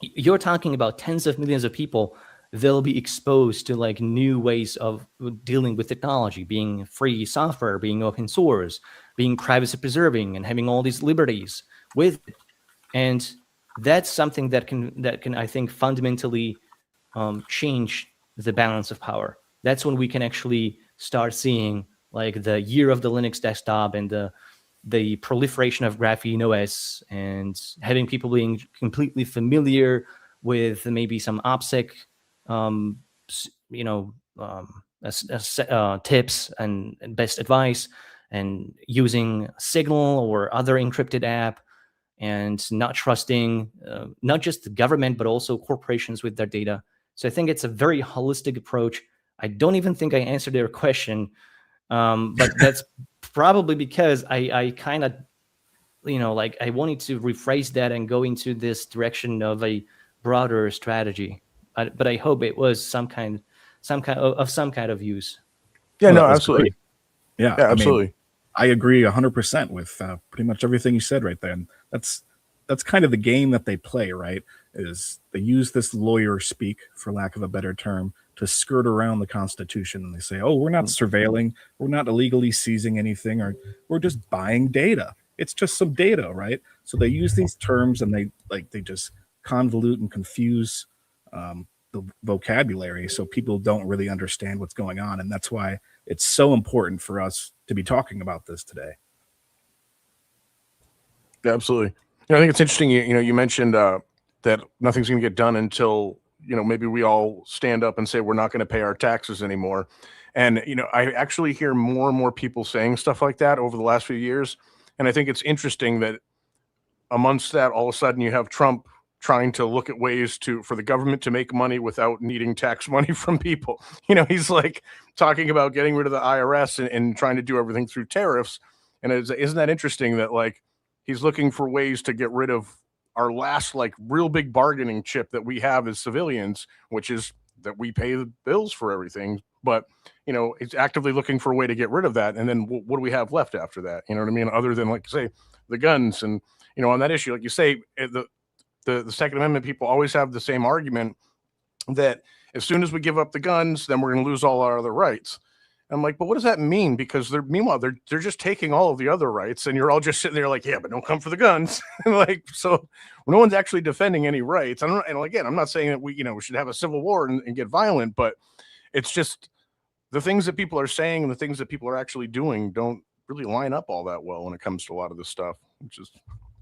you're talking about tens of millions of people they'll be exposed to like new ways of dealing with technology, being free software, being open source, being privacy preserving, and having all these liberties with it. And that's something that can I think fundamentally change the balance of power. That's when we can actually start seeing like the year of the Linux desktop and the proliferation of Graphene OS, and having people being completely familiar with maybe some OPSEC, um, tips and best advice, and using Signal or other encrypted app, and not trusting not just the government but also corporations with their data. So I think it's a very holistic approach. I don't even think I answered their question, but that's probably because I kind of, like I wanted to rephrase that and go into this direction of a broader strategy. But I hope it was some kind of use. Yeah, Well, no, that was absolutely. great. Yeah, Yeah, I mean, absolutely. I agree 100% with pretty much everything you said right there. And that's kind of the game that they play, right? Is they use this lawyer speak, for lack of a better term, to skirt around the Constitution. And they say, "Oh, we're not surveilling, we're not illegally seizing anything, or we're just buying data. It's just some data, right?" So they use these terms and they just convolute and confuse the vocabulary, so people don't really understand what's going on. And that's why it's so important for us to be talking about this today. Yeah, absolutely. I think it's interesting. You mentioned that nothing's going to get done until maybe we all stand up and say we're not going to pay our taxes anymore. And I actually hear more and more people saying stuff like that over the last few years. And I think it's interesting that amongst that, all of a sudden you have Trump trying to look at ways for the government to make money without needing tax money from people. He's like talking about getting rid of the IRS and trying to do everything through tariffs. And isn't that interesting that like he's looking for ways to get rid of our last like real big bargaining chip that we have as civilians, which is that we pay the bills for everything. But it's actively looking for a way to get rid of that. And then what do we have left after that? You know what I mean? Other than like say the guns. And on that issue, like you say, the Second Amendment people always have the same argument that as soon as we give up the guns, then we're going to lose all our other rights. I'm like, but what does that mean? Because meanwhile they're just taking all of the other rights, and you're all just sitting there like, yeah, but don't come for the guns. Like, so no one's actually defending any rights. And again, I'm not saying that we should have a civil war and get violent, but it's just the things that people are saying and the things that people are actually doing don't really line up all that well when it comes to a lot of this stuff, which is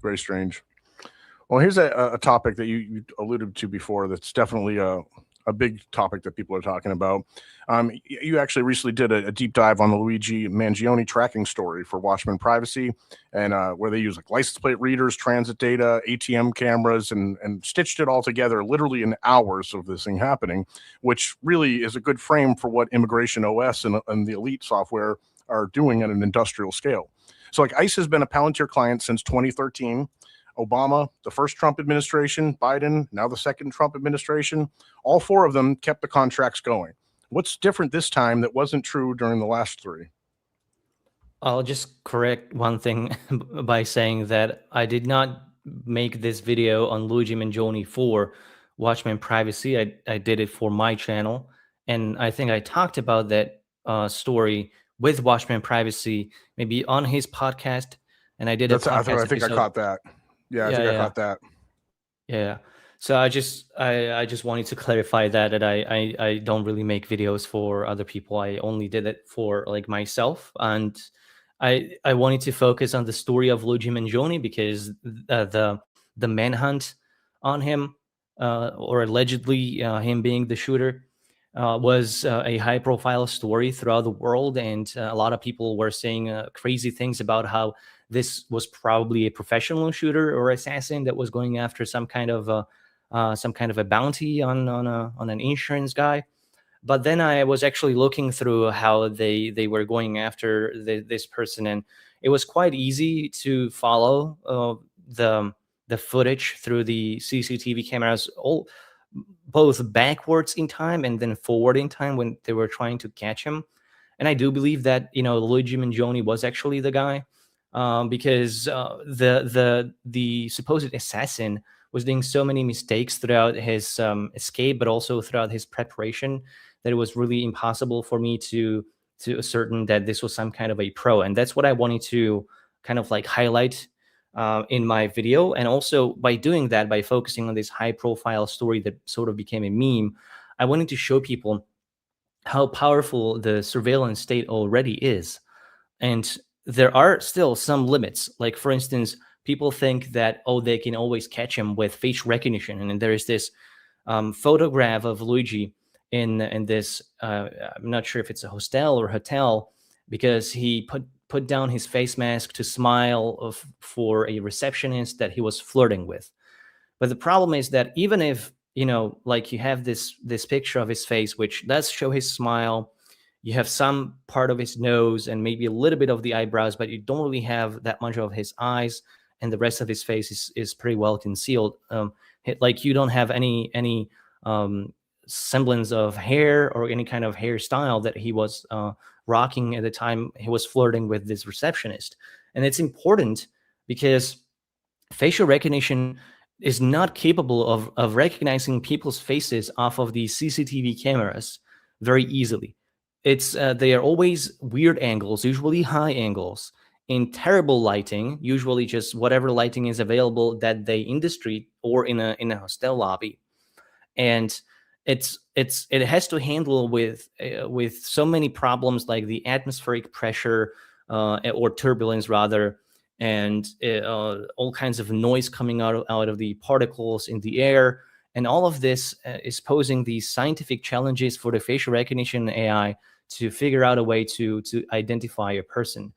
very strange. Well, here's a topic that you alluded to before that's definitely a big topic that people are talking about. You actually recently did a deep dive on the Luigi Mangione tracking story for Watchman Privacy, and where they use like license plate readers, transit data, ATM cameras, and stitched it all together literally in hours of this thing happening, which really is a good frame for what Immigration OS and the Elite software are doing at an industrial scale. So like ICE has been a Palantir client since 2013. Obama, the first Trump administration, Biden, now the second Trump administration, all four of them kept the contracts going. What's different this time that wasn't true during the last three? I'll just correct one thing by saying that I did not make this video on Luigi Mangione for Watchman Privacy. I did it for my channel. And I think I talked about that story with Watchman Privacy, maybe on his podcast. And I did a podcast I think I episode. caught that. Yeah, I think I caught that. Yeah. So I just wanted to clarify that I don't really make videos for other people. I only did it for like myself, and I wanted to focus on the story of Luigi Mangione because the manhunt on him, or allegedly him being the shooter, was a high profile story throughout the world, and a lot of people were saying crazy things about how this was probably a professional shooter or assassin that was going after some kind of a bounty on an insurance guy. But then I was actually looking through how they were going after this person, and it was quite easy to follow the footage through the CCTV cameras, both backwards in time and then forward in time when they were trying to catch him. And I do believe that Luigi Mangione was actually the guy, because the supposed assassin was doing so many mistakes throughout his escape, but also throughout his preparation, that it was really impossible for me to ascertain that this was some kind of a pro. And that's what I wanted to kind of like highlight in my video. And also by doing that, by focusing on this high profile story that sort of became a meme, I wanted to show people how powerful the surveillance state already is. And there are still some limits. Like, for instance, people think that, oh, they can always catch him with facial recognition. And there is this photograph of Luigi in this, I'm not sure if it's a hostel or hotel, because he put down his face mask to smile for a receptionist that he was flirting with. But the problem is that even if, like you have this picture of his face, which does show his smile, you have some part of his nose and maybe a little bit of the eyebrows, but you don't really have that much of his eyes, and the rest of his face is pretty well concealed. Like you don't have any semblance of hair or any kind of hairstyle that he was rocking at the time he was flirting with this receptionist. And it's important because facial recognition is not capable of recognizing people's faces off of the CCTV cameras very easily. They are always weird angles, usually high angles, in terrible lighting, usually just whatever lighting is available that day in the street or in a hostel lobby. And it has to handle with so many problems like the atmospheric pressure or turbulence rather, and all kinds of noise coming out of the particles in the air. And all of this is posing these scientific challenges for the facial recognition AI to figure out a way to identify a person.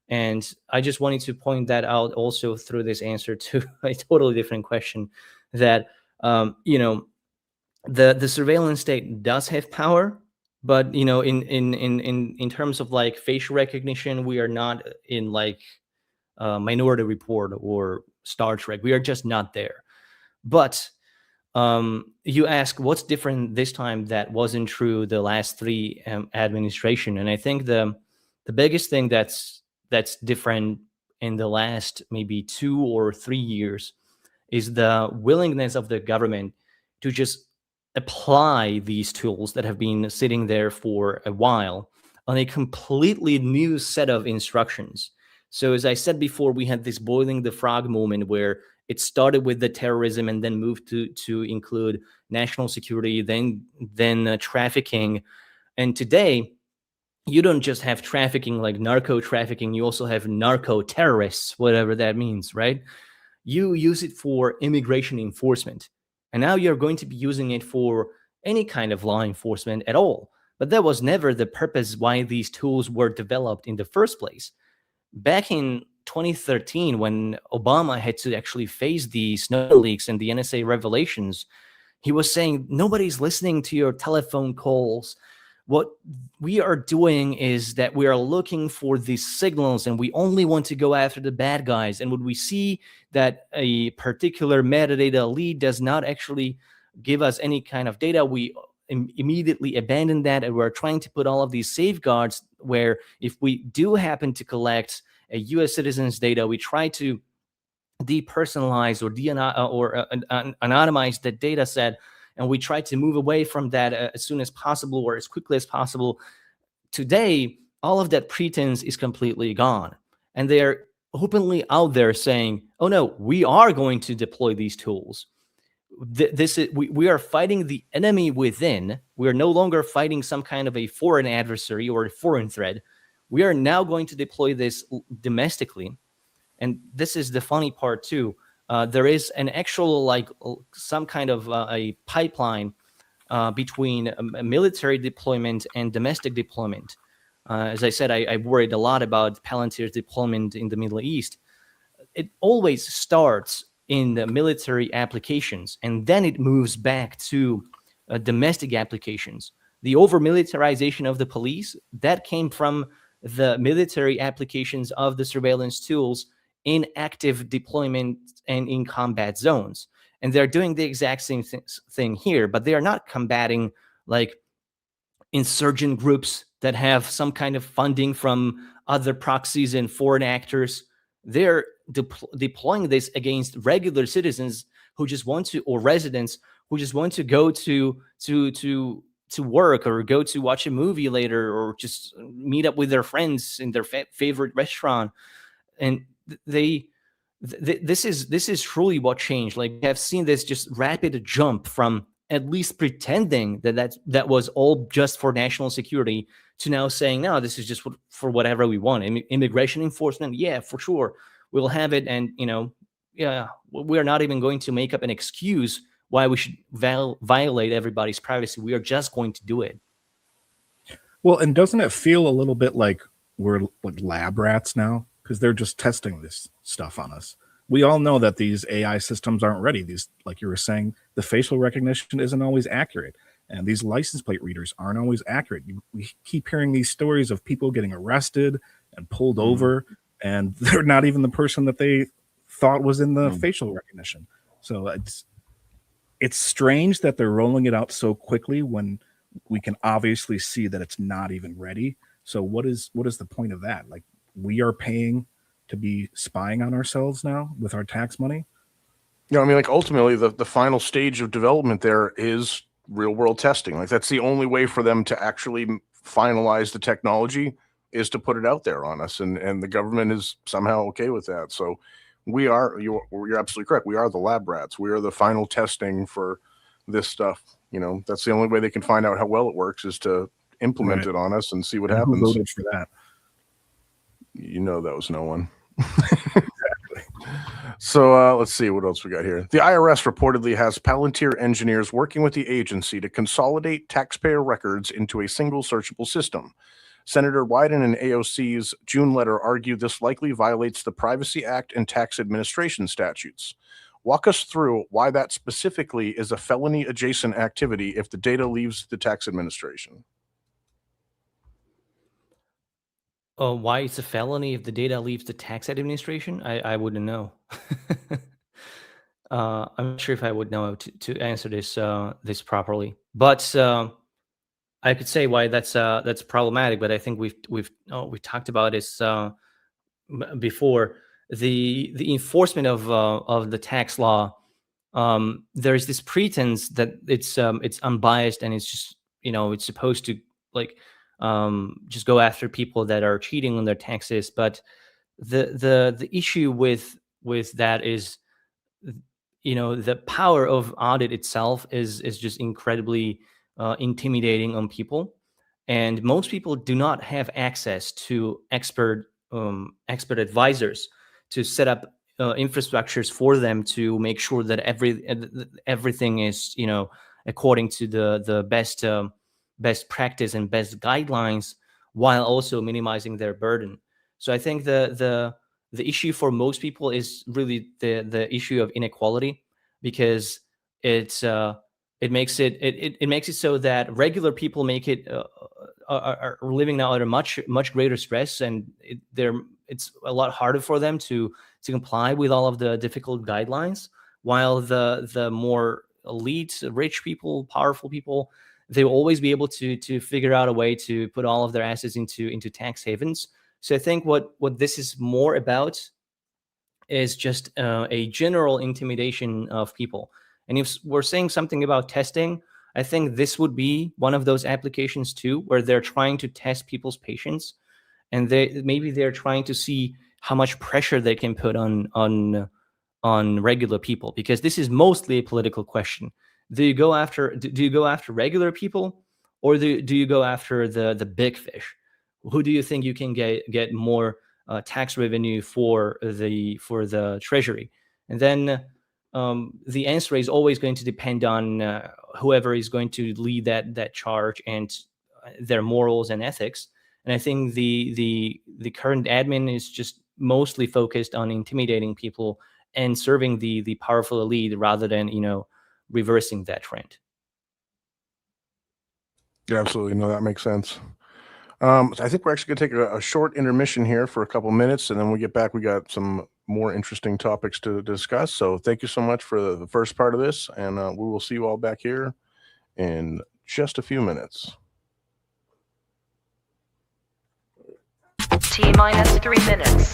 And I just wanted to point that out also through this answer to a totally different question, that the surveillance state does have power, but in terms of like facial recognition, we are not in like Minority Report or Star Trek. We are just not there. But you ask what's different this time that wasn't true the last three administration, and I think the biggest thing that's different in the last maybe 2 or 3 years is the willingness of the government to just apply these tools that have been sitting there for a while on a completely new set of instructions. So as I said before, we had this boiling the frog moment where it started with the terrorism and then moved to include national security, then trafficking. And today, you don't just have trafficking like narco trafficking, you also have narco terrorists, whatever that means, right? You use it for immigration enforcement. And now you're going to be using it for any kind of law enforcement at all. But that was never the purpose why these tools were developed in the first place. Back in 2013, when Obama had to actually face the Snowden leaks and the NSA revelations, he was saying, nobody's listening to your telephone calls. What we are doing is that we are looking for these signals and we only want to go after the bad guys. And when we see that a particular metadata lead does not actually give us any kind of data, we immediately abandon that. And we're trying to put all of these safeguards where if we do happen to collect a US citizen's data, we try to depersonalize or anonymize the data set, and we try to move away from that as soon as possible or as quickly as possible. Today, all of that pretense is completely gone. And they're openly out there saying, oh no, we are going to deploy these tools. We are fighting the enemy within. We are no longer fighting some kind of a foreign adversary or a foreign threat. We are now going to deploy this domestically. And this is the funny part too. There is an actual like some kind of a pipeline between a military deployment and domestic deployment. As I said, I worried a lot about Palantir's deployment in the Middle East. It always starts in the military applications, and then it moves back to domestic applications. The over-militarization of the police, that came from the military applications of the surveillance tools in active deployment and in combat zones. And they're doing the exact same thing here, but they are not combating like insurgent groups that have some kind of funding from other proxies and foreign actors. They're deploying this against regular citizens who just want to, or residents who just want to go to work or go to watch a movie later, or just meet up with their friends in their favorite restaurant. And this is truly what changed. Like, I've seen this just rapid jump from at least pretending that was all just for national security to now saying, no, this is just for whatever we want. Immigration enforcement, yeah, for sure, we'll have it. And, yeah, we're not even going to make up an excuse why we should violate everybody's privacy. We are just going to do it. Well, and doesn't it feel a little bit like we're like lab rats now? Because they're just testing this stuff on us. We all know that these AI systems aren't ready. These, like you were saying, the facial recognition isn't always accurate. And these license plate readers aren't always accurate. We keep hearing these stories of people getting arrested and pulled over, and they're not even the person that they thought was in the facial recognition. So it's strange that they're rolling it out so quickly when we can obviously see that it's not even ready. So what is the point of that? Like, we are paying to be spying on ourselves now with our tax money? I mean, like, ultimately the final stage of development there is real world testing. Like, that's the only way for them to actually finalize the technology, is to put it out there on us. And the government is somehow okay with that. So you're absolutely correct. We are the lab rats. We are the final testing for this stuff. That's the only way they can find out how well it works, is to implement it on us and see what happens. Who voted for that? That was no one. Exactly. So let's see what else we got here. The IRS reportedly has Palantir engineers working with the agency to consolidate taxpayer records into a single searchable system. Senator Wyden and AOC's June letter argued this likely violates the Privacy Act and tax administration statutes. Walk us through why that specifically is a felony adjacent activity if the data leaves the tax administration. Why it's a felony if the data leaves the tax administration? I wouldn't know. I'm not sure if I would know to answer this properly. But I could say why that's problematic. But I think we talked about this before. The enforcement of the tax law. There's this pretense that it's unbiased, and it's just it's supposed to just go after people that are cheating on their taxes. But the issue with that is, the power of audit itself is just incredibly intimidating on people, and most people do not have access to expert advisors to set up infrastructures for them to make sure that everything is according to the best practice and best guidelines, while also minimizing their burden. So I think the issue for most people is really the issue of inequality, because it makes it so that regular people are living now under much greater stress, and it's a lot harder for them to comply with all of the difficult guidelines, while the more elite, rich people, powerful people, they will always be able to figure out a way to put all of their assets into tax havens. So I think what this is more about is just a general intimidation of people. And if we're saying something about testing, I think this would be one of those applications too, where they're trying to test people's patience, and maybe they're trying to see how much pressure they can put on regular people, because this is mostly a political question. Do you go after regular people, or do you go after the big fish? Who do you think you can get more tax revenue for the treasury? And then the answer is always going to depend on whoever is going to lead that charge and their morals and ethics. And I think the current admin is just mostly focused on intimidating people and serving the powerful elite, rather than reversing that trend. Yeah, absolutely. No, that makes sense. I think we're actually going to take a short intermission here for a couple minutes, and then when we get back, we got some more interesting topics to discuss. So thank you so much for the first part of this, and we will see you all back here in just a few minutes. T-minus 3 minutes.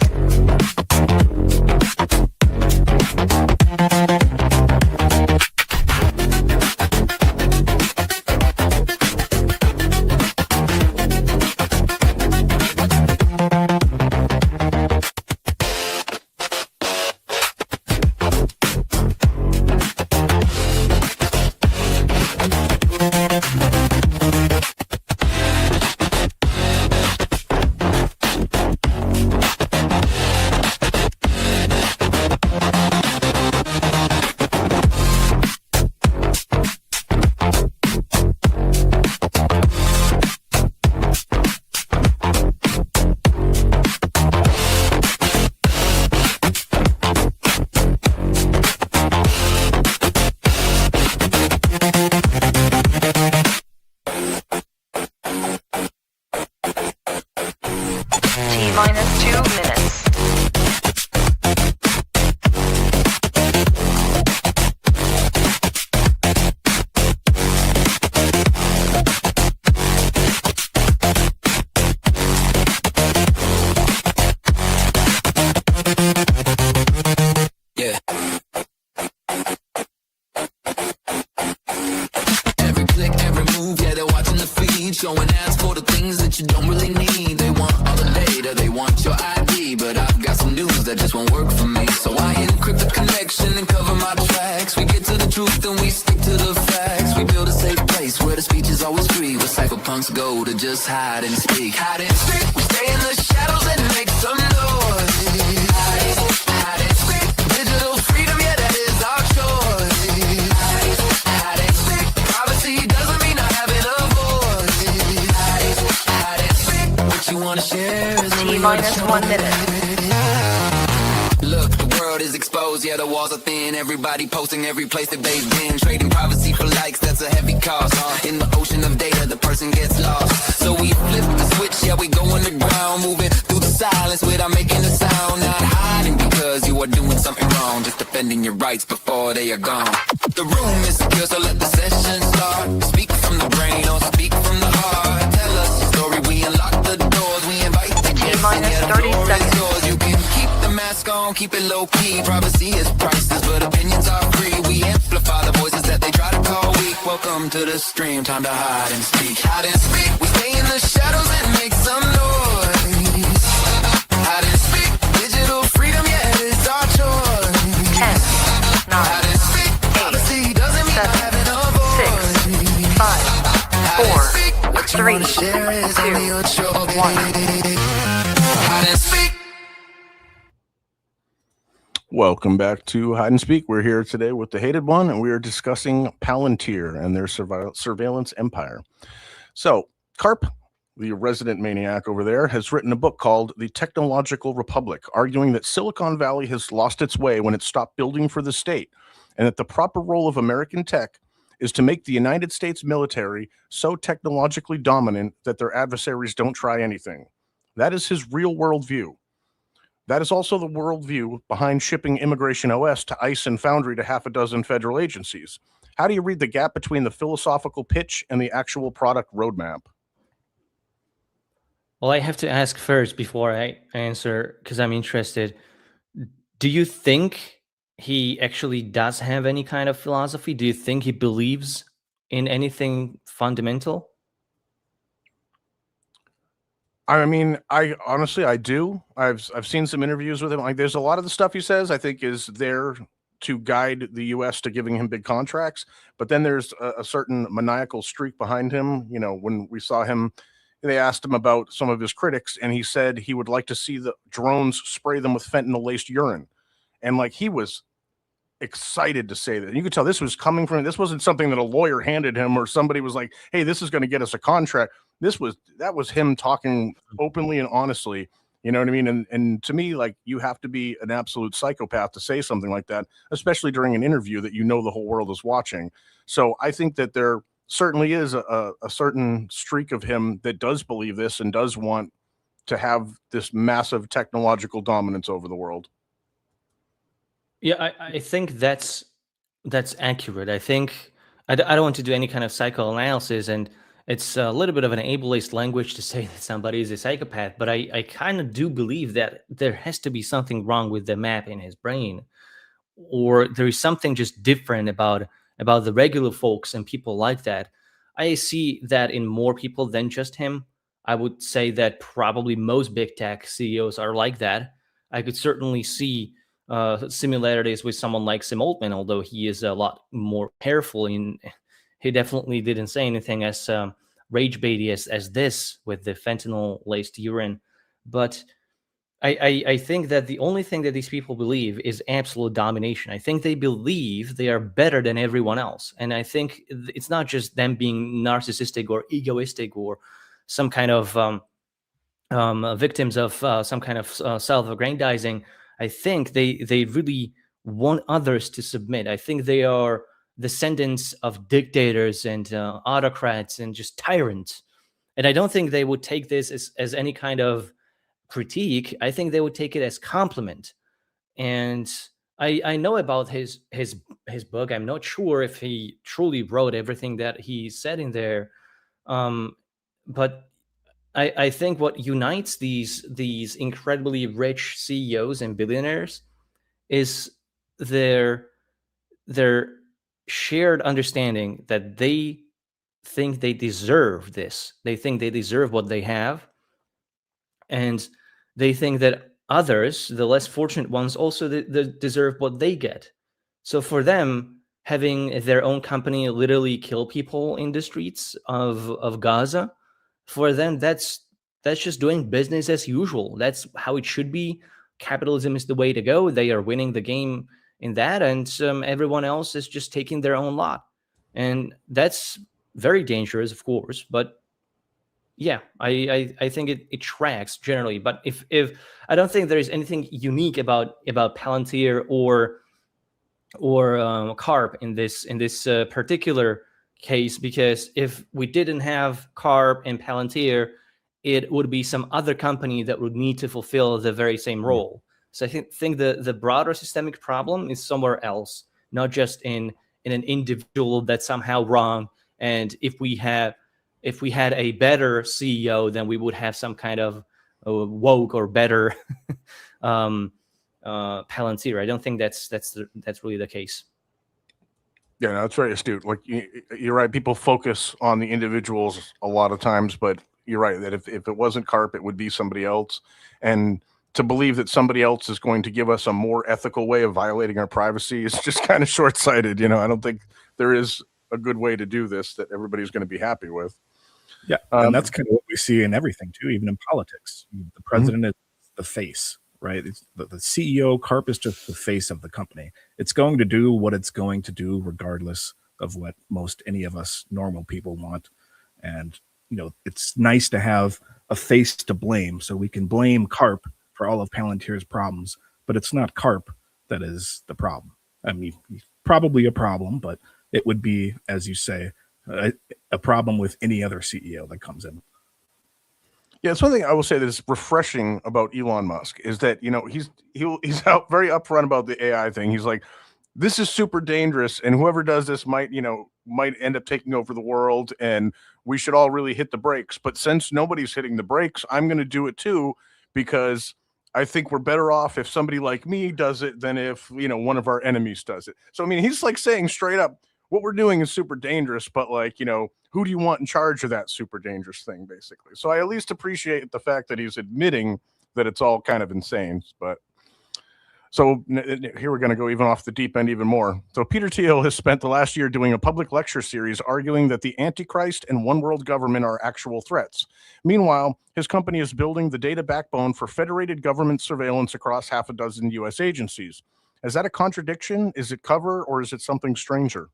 T-minus 2 minutes. Yeah. Every click, every move, yeah, they're watching the feed, showing ads for the things that you don't really need. They want all the data, they want your ID, but I've got some news that just won't work for me. So I encrypt the connection and cover my tracks. We get to the truth and we stick to the facts. We build a safe place where the speech is always free, where cypherpunks go to just hide and speak. Hide and speak, we stay in the shadows and make some noise. Hide and speak, digital freedom, yeah, that is our choice. Hide and speak, privacy doesn't mean not having a voice. Hide and speak, what you wanna share is T-minus 1 minute. Look, the world is exposed, yeah, the walls are thin. Everybody posting every place that they've been. Trading privacy for likes, that's a heavy cost. In the ocean of data, the person gets lost. So we flip the switch, yeah, we go underground. Moving through the silence without making a sound. Not hiding because you are doing something wrong. Just defending your rights before they are gone. The room is secure, so let the session start. Speak from the brain or speak from the heart. Tell us your story, we unlock the doors. We invite the guests, T-minus yeah, the 30 floor is seconds. yours. You can keep the mask on, keep it low key. Privacy is priceless, but opinions are free. We amplify the voices that they try to call weak. Welcome to the stream, time to hide and speak. Hide and speak, we stay in the shadows and make some noise. Hide and speak, digital freedom, yeah, it's our choice. 10, 9, Hide and speak, privacy doesn't mean not 7, having a voice. 6, 5, Hide and speak, 4, what you 3, wanna share is only your 2, choice. 1. Hide and speak. Welcome back to Hide and Speak. We're here today with the hated one, and we are discussing Palantir and their surveillance empire. So, Karp, the resident maniac over there, has written a book called The Technological Republic, arguing that Silicon Valley has lost its way when it stopped building for the state, and that the proper role of American tech is to make the United States military so technologically dominant that their adversaries don't try anything. That is his real world view. That is also the worldview behind shipping Immigration OS to ICE and Foundry to half a dozen federal agencies. How do you read the gap between the philosophical pitch and the actual product roadmap? Well, I have to ask first before I answer, because I'm interested. Do you think he actually does have any kind of philosophy? Do you think he believes in anything fundamental? I mean, I honestly, I do. I've seen some interviews with him. Like, there's a lot of the stuff he says I think is there to guide the U.S. to giving him big contracts. But then there's a certain maniacal streak behind him. You know, when we saw him, they asked him about some of his critics, and he said he would like to see the drones spray them with fentanyl-laced urine. And like, he was excited to say that. And you could tell this was coming from, this wasn't something that a lawyer handed him or somebody was like, hey, this is going to get us a contract. That was him talking openly and honestly. You know what I mean? And to me, like, you have to be an absolute psychopath to say something like that, especially during an interview that you know the whole world is watching. So I think that there certainly is a certain streak of him that does believe this and does want to have this massive technological dominance over the world. Yeah, I think that's accurate. I think I don't want to do any kind of psychoanalysis, and it's a little bit of an ableist language to say that somebody is a psychopath, but I kind of do believe that there has to be something wrong with the map in his brain, or there is something just different about the regular folks and people like that. I see that in more people than just him. I would say that probably most big tech CEOs are like that. I could certainly see similarities with someone like Sam Altman, although he is a lot more careful in he definitely didn't say anything as rage baity as this with the fentanyl laced urine. But I think that the only thing that these people believe is absolute domination. I think they believe they are better than everyone else. And I think it's not just them being narcissistic or egoistic or some kind of victims of some kind of self-aggrandizing. I think they really want others to submit. I think they are descendants of dictators and autocrats and just tyrants. And I don't think they would take this as any kind of critique. I think they would take it as compliment. And I know about his book. I'm not sure if he truly wrote everything that he said in there, but I think what unites these incredibly rich CEOs and billionaires is their shared understanding that they think they deserve this. They think they deserve what they have, and they think that others, the less fortunate ones, also deserve what they get. So for them, having their own company literally kill people in the streets of Gaza, for them that's just doing business as usual. That's how it should be. Capitalism is the way to go. They are winning the game in that, and everyone else is just taking their own lot. And that's very dangerous, of course, but yeah, I think it tracks generally. But if I don't think there is anything unique about Palantir or Carp in this particular case, because if we didn't have Carp and Palantir, it would be some other company that would need to fulfill the very same role. So I think the broader systemic problem is somewhere else, not just in an individual that's somehow wrong. And if we had a better CEO, then we would have some kind of woke or better Palantir. I don't think that's really the case. Yeah, no, that's very astute. Like you're right. People focus on the individuals a lot of times, but you're right that if it wasn't Carp, it would be somebody else. And to believe that somebody else is going to give us a more ethical way of violating our privacy is just kind of short-sighted. You know, I don't think there is a good way to do this that everybody's going to be happy with. Yeah, and that's kind of what we see in everything too, even in politics. The president is the face, right? It's the CEO. Carp is just the face of the company. It's going to do what it's going to do, regardless of what most any of us normal people want. And you know, it's nice to have a face to blame, so we can blame Carp for all of Palantir's problems. But it's not Carp that is the problem. I mean, he's probably a problem, but it would be, as you say, a problem with any other CEO that comes in. Yeah, it's one thing I will say that is refreshing about Elon Musk is that, you know, he's out very upfront about the AI thing. He's like, this is super dangerous, and whoever does this might end up taking over the world, and we should all really hit the brakes. But since nobody's hitting the brakes, I'm going to do it too, because I think we're better off if somebody like me does it than if, you know, one of our enemies does it. So, I mean, he's like saying straight up, what we're doing is super dangerous, but like, you know, who do you want in charge of that super dangerous thing, basically? So I at least appreciate the fact that he's admitting that it's all kind of insane. But so here we're going to go even off the deep end even more. So Peter Thiel has spent the last year doing a public lecture series arguing that the Antichrist and one world government are actual threats. Meanwhile, his company is building the data backbone for federated government surveillance across half a dozen U.S. agencies. Is that a contradiction? Is it cover, or is it something stranger?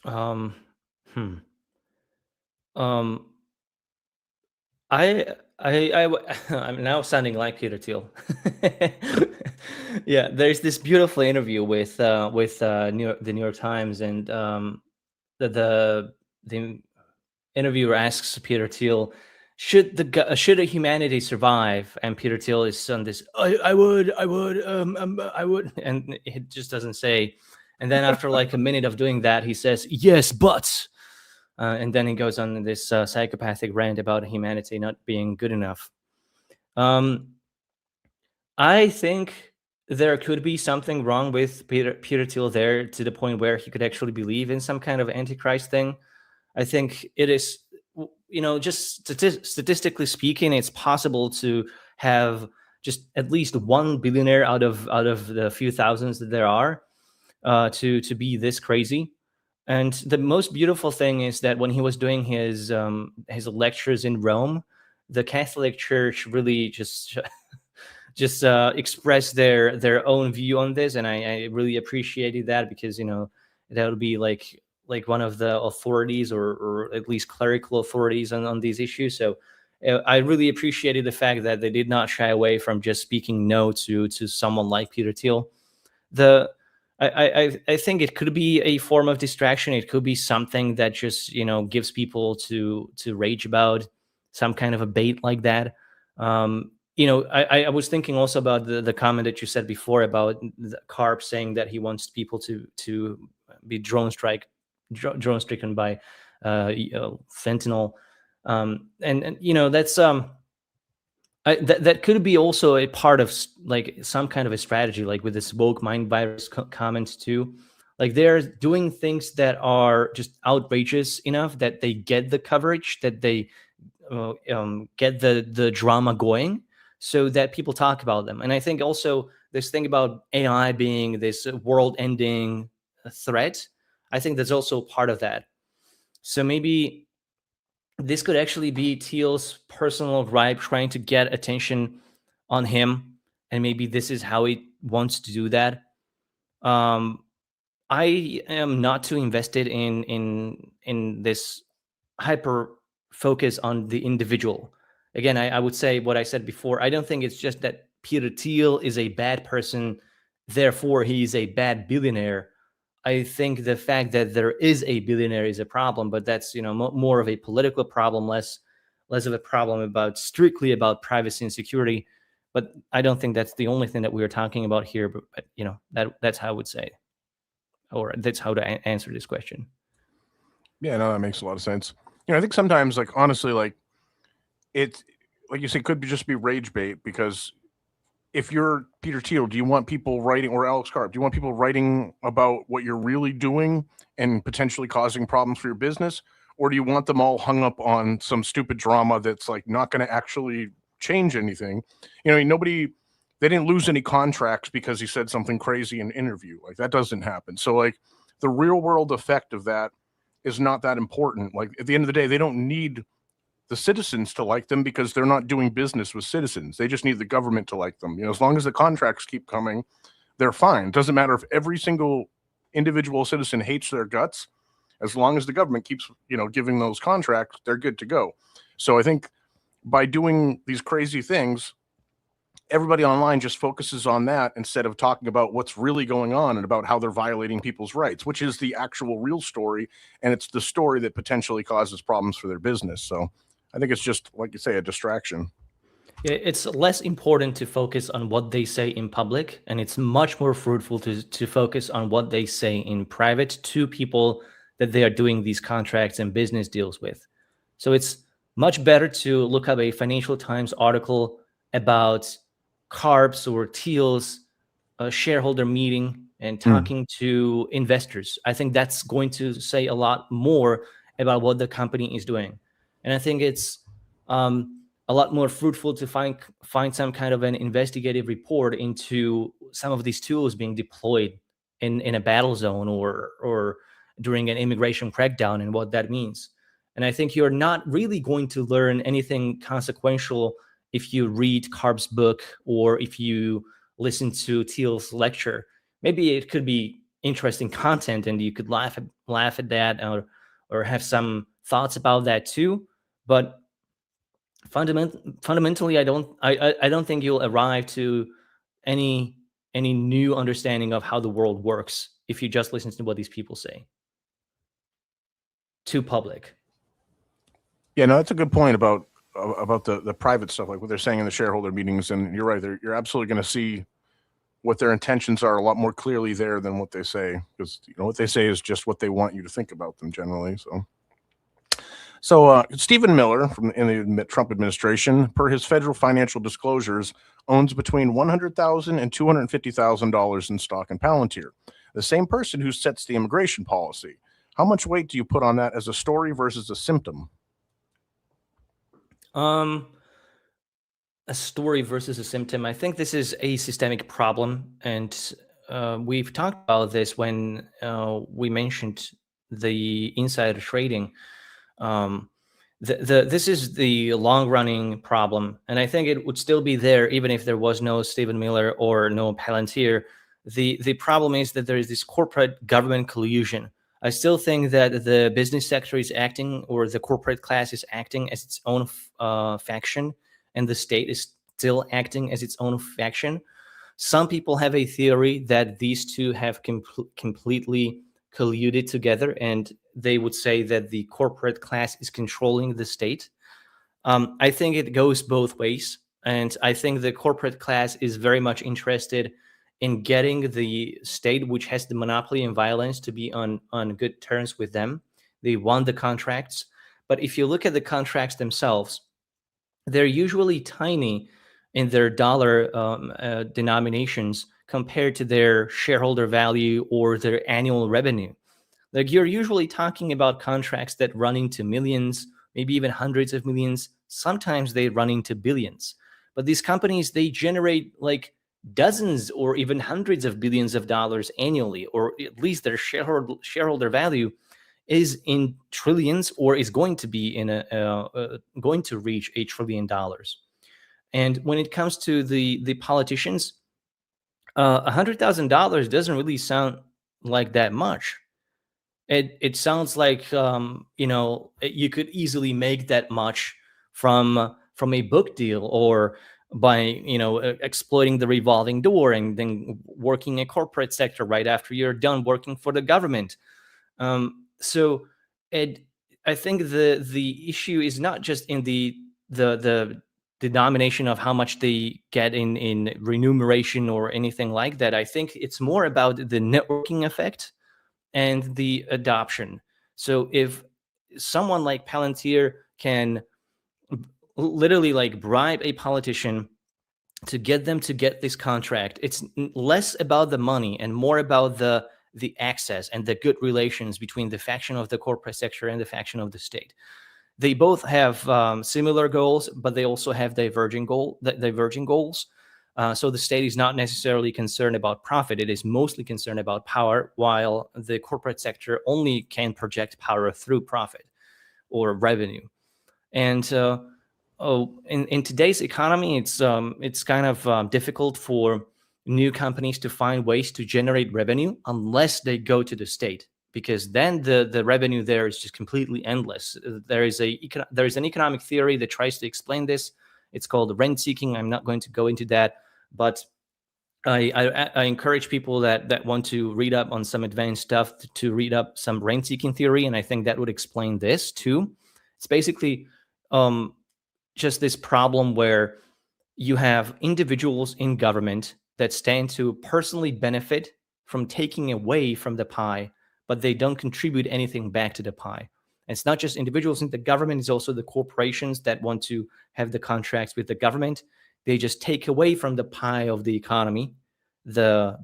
I'm now sounding like Peter Thiel. Yeah, there's this beautiful interview with the New York Times, and the interviewer asks Peter Thiel, should humanity survive? And Peter Thiel is on this, I would, and it just doesn't say. And then after like a minute of doing that, he says, yes, but. And then he goes on this psychopathic rant about humanity not being good enough. I think there could be something wrong with Peter Thiel there, to the point where he could actually believe in some kind of Antichrist thing. I think it is, you know, just statistically speaking, it's possible to have just at least one billionaire out of the few thousands that there are. to be this crazy. And the most beautiful thing is that when he was doing his lectures in Rome, the Catholic Church really just expressed their own view on this, and I really appreciated that, because that would be like one of the authorities, or at least clerical authorities on these issues. So I really appreciated the fact that they did not shy away from just speaking no to someone like Peter Thiel. I think it could be a form of distraction. It could be something that just gives people to rage about, some kind of a bait like that. I was thinking also about the comment that you said before about the Carp saying that he wants people to be drone stricken by fentanyl, and that's that could be also a part of like some kind of a strategy, like with this woke mind virus comments too. Like they're doing things that are just outrageous enough that they get the coverage, that they get the drama going, so that people talk about them. And I think also this thing about AI being this world-ending threat, I think that's also part of that. So maybe this could actually be Thiel's personal gripe, trying to get attention on him, and maybe this is how he wants to do that. I am not too invested in this hyper focus on the individual. Again, I would say what I said before. I don't think it's just that Peter Thiel is a bad person, therefore he's a bad billionaire. I think the fact that there is a billionaire is a problem, but that's more of a political problem, less of a problem strictly about privacy and security. But I don't think that's the only thing that we are talking about here. But that's how I would say, or that's how to answer this question. Yeah, no, that makes a lot of sense. I think sometimes, like, honestly, like, it's like you say, could just be rage bait, because if you're Peter Thiel, do you want people writing, or Alex Karp, do you want people writing about what you're really doing and potentially causing problems for your business? Or do you want them all hung up on some stupid drama that's like not going to actually change anything? They didn't lose any contracts because he said something crazy in an interview. Like, that doesn't happen. So like the real world effect of that is not that important. Like, at the end of the day, they don't need the citizens to like them, because they're not doing business with citizens. They just need the government to like them. As long as the contracts keep coming, they're fine. It doesn't matter if every single individual citizen hates their guts. As long as the government keeps, giving those contracts, they're good to go. So I think by doing these crazy things, everybody online just focuses on that instead of talking about what's really going on and about how they're violating people's rights, which is the actual real story. And it's the story that potentially causes problems for their business. So I think it's just, like you say, a distraction. Yeah, it's less important to focus on what they say in public, and it's much more fruitful to focus on what they say in private to people that they are doing these contracts and business deals with. So it's much better to look up a Financial Times article about Karp's or Thiel's shareholder meeting and talking to investors. I think that's going to say a lot more about what the company is doing. And I think it's a lot more fruitful to find some kind of an investigative report into some of these tools being deployed in a battle zone or during an immigration crackdown, and what that means. And I think you're not really going to learn anything consequential if you read Karp's book or if you listen to Thiel's lecture. Maybe it could be interesting content and you could laugh at that, or have some thoughts about that too. But fundamentally, I don't think you'll arrive to any new understanding of how the world works if you just listen to what these people say to public. Yeah, no, that's a good point about the private stuff, like what they're saying in the shareholder meetings. And you're right, you're absolutely going to see what their intentions are a lot more clearly there than what they say, because what they say is just what they want you to think about them generally. So Stephen Miller in the Trump administration, per his federal financial disclosures, owns between $100,000 and $250,000 in stock in Palantir, the same person who sets the immigration policy. How much weight do you put on that as a story versus a symptom? A story versus a symptom. I think this is a systemic problem, and we've talked about this when we mentioned the insider trading. This is the long-running problem, and I think it would still be there even if there was no Stephen Miller or no Palantir. The problem is that there is this corporate government collusion. I still think that the business sector is acting, or the corporate class is acting as its own faction, and the state is still acting as its own faction. Some people have a theory that these two have completely colluded together, and they would say that the corporate class is controlling the state. I think it goes both ways, and I think the corporate class is very much interested in getting the state, which has the monopoly in violence, to be on good terms with them. They want the contracts, but if you look at the contracts themselves, they're usually tiny in their dollar denominations compared to their shareholder value or their annual revenue. Like, you're usually talking about contracts that run into millions, maybe even hundreds of millions. Sometimes they run into billions. But these companies, they generate like dozens or even hundreds of billions of dollars annually, or at least their shareholder value is in trillions, or is going to be going to reach $1 trillion. And when it comes to the politicians, $100,000 doesn't really sound like that much. It sounds like you could easily make that much from a book deal, or by exploiting the revolving door and then working a corporate sector right after you're done working for the government. So I think the issue is not just in the denomination of how much they get in remuneration or anything like that. I think it's more about the networking effect and the adoption. So if someone like Palantir can literally like bribe a politician to get them to get this contract, it's less about the money and more about the access and the good relations between the faction of the corporate sector and the faction of the state. They both have similar goals, but they also have diverging goals. So the state is not necessarily concerned about profit. It is mostly concerned about power, while the corporate sector only can project power through profit or revenue. And in today's economy, it's kind of difficult for new companies to find ways to generate revenue unless they go to the state, because then the revenue there is just completely endless. There is an economic theory that tries to explain this. It's called rent seeking. I'm not going to go into that, but I encourage people that want to read up on some advanced stuff to read up some rent seeking theory, and I think that would explain this too. It's basically just this problem where you have individuals in government that stand to personally benefit from taking away from the pie, but they don't contribute anything back to the pie. And it's not just individuals in the government, it's also the corporations that want to have the contracts with the government. They just take away from the pie of the economy, the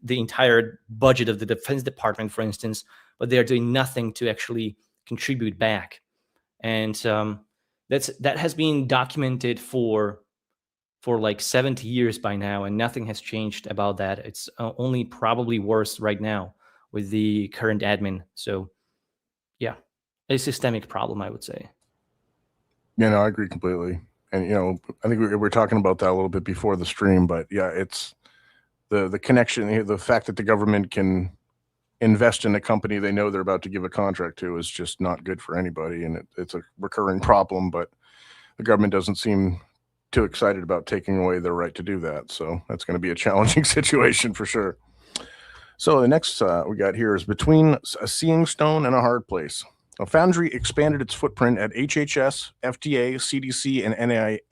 entire budget of the Defense Department, for instance, but they are doing nothing to actually contribute back. And that has been documented for like 70 years by now, and nothing has changed about that. It's only probably worse right now with the current admin. So yeah, a systemic problem, I would say. Yeah, no, I agree completely. And, I think we were talking about that a little bit before the stream, but yeah, it's the connection, the fact that the government can invest in a company they know they're about to give a contract to is just not good for anybody. And it's a recurring problem, but the government doesn't seem too excited about taking away their right to do that. So that's going to be a challenging situation for sure. So the next we got here is between a seeing stone and a hard place. Now, Foundry expanded its footprint at HHS, FDA, CDC, and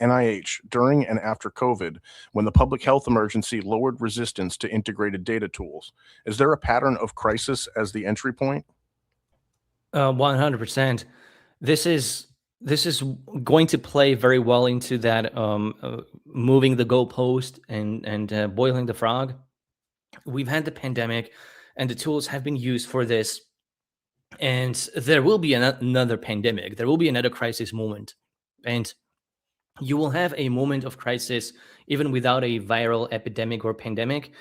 NIH during and after COVID, when the public health emergency lowered resistance to integrated data tools. Is there a pattern of crisis as the entry point? 100%. This is going to play very well into that moving the goalpost and boiling the frog. We've had the pandemic, and the tools have been used for this. And there will be another pandemic. There will be another crisis moment. And you will have a moment of crisis even without a viral epidemic or pandemic.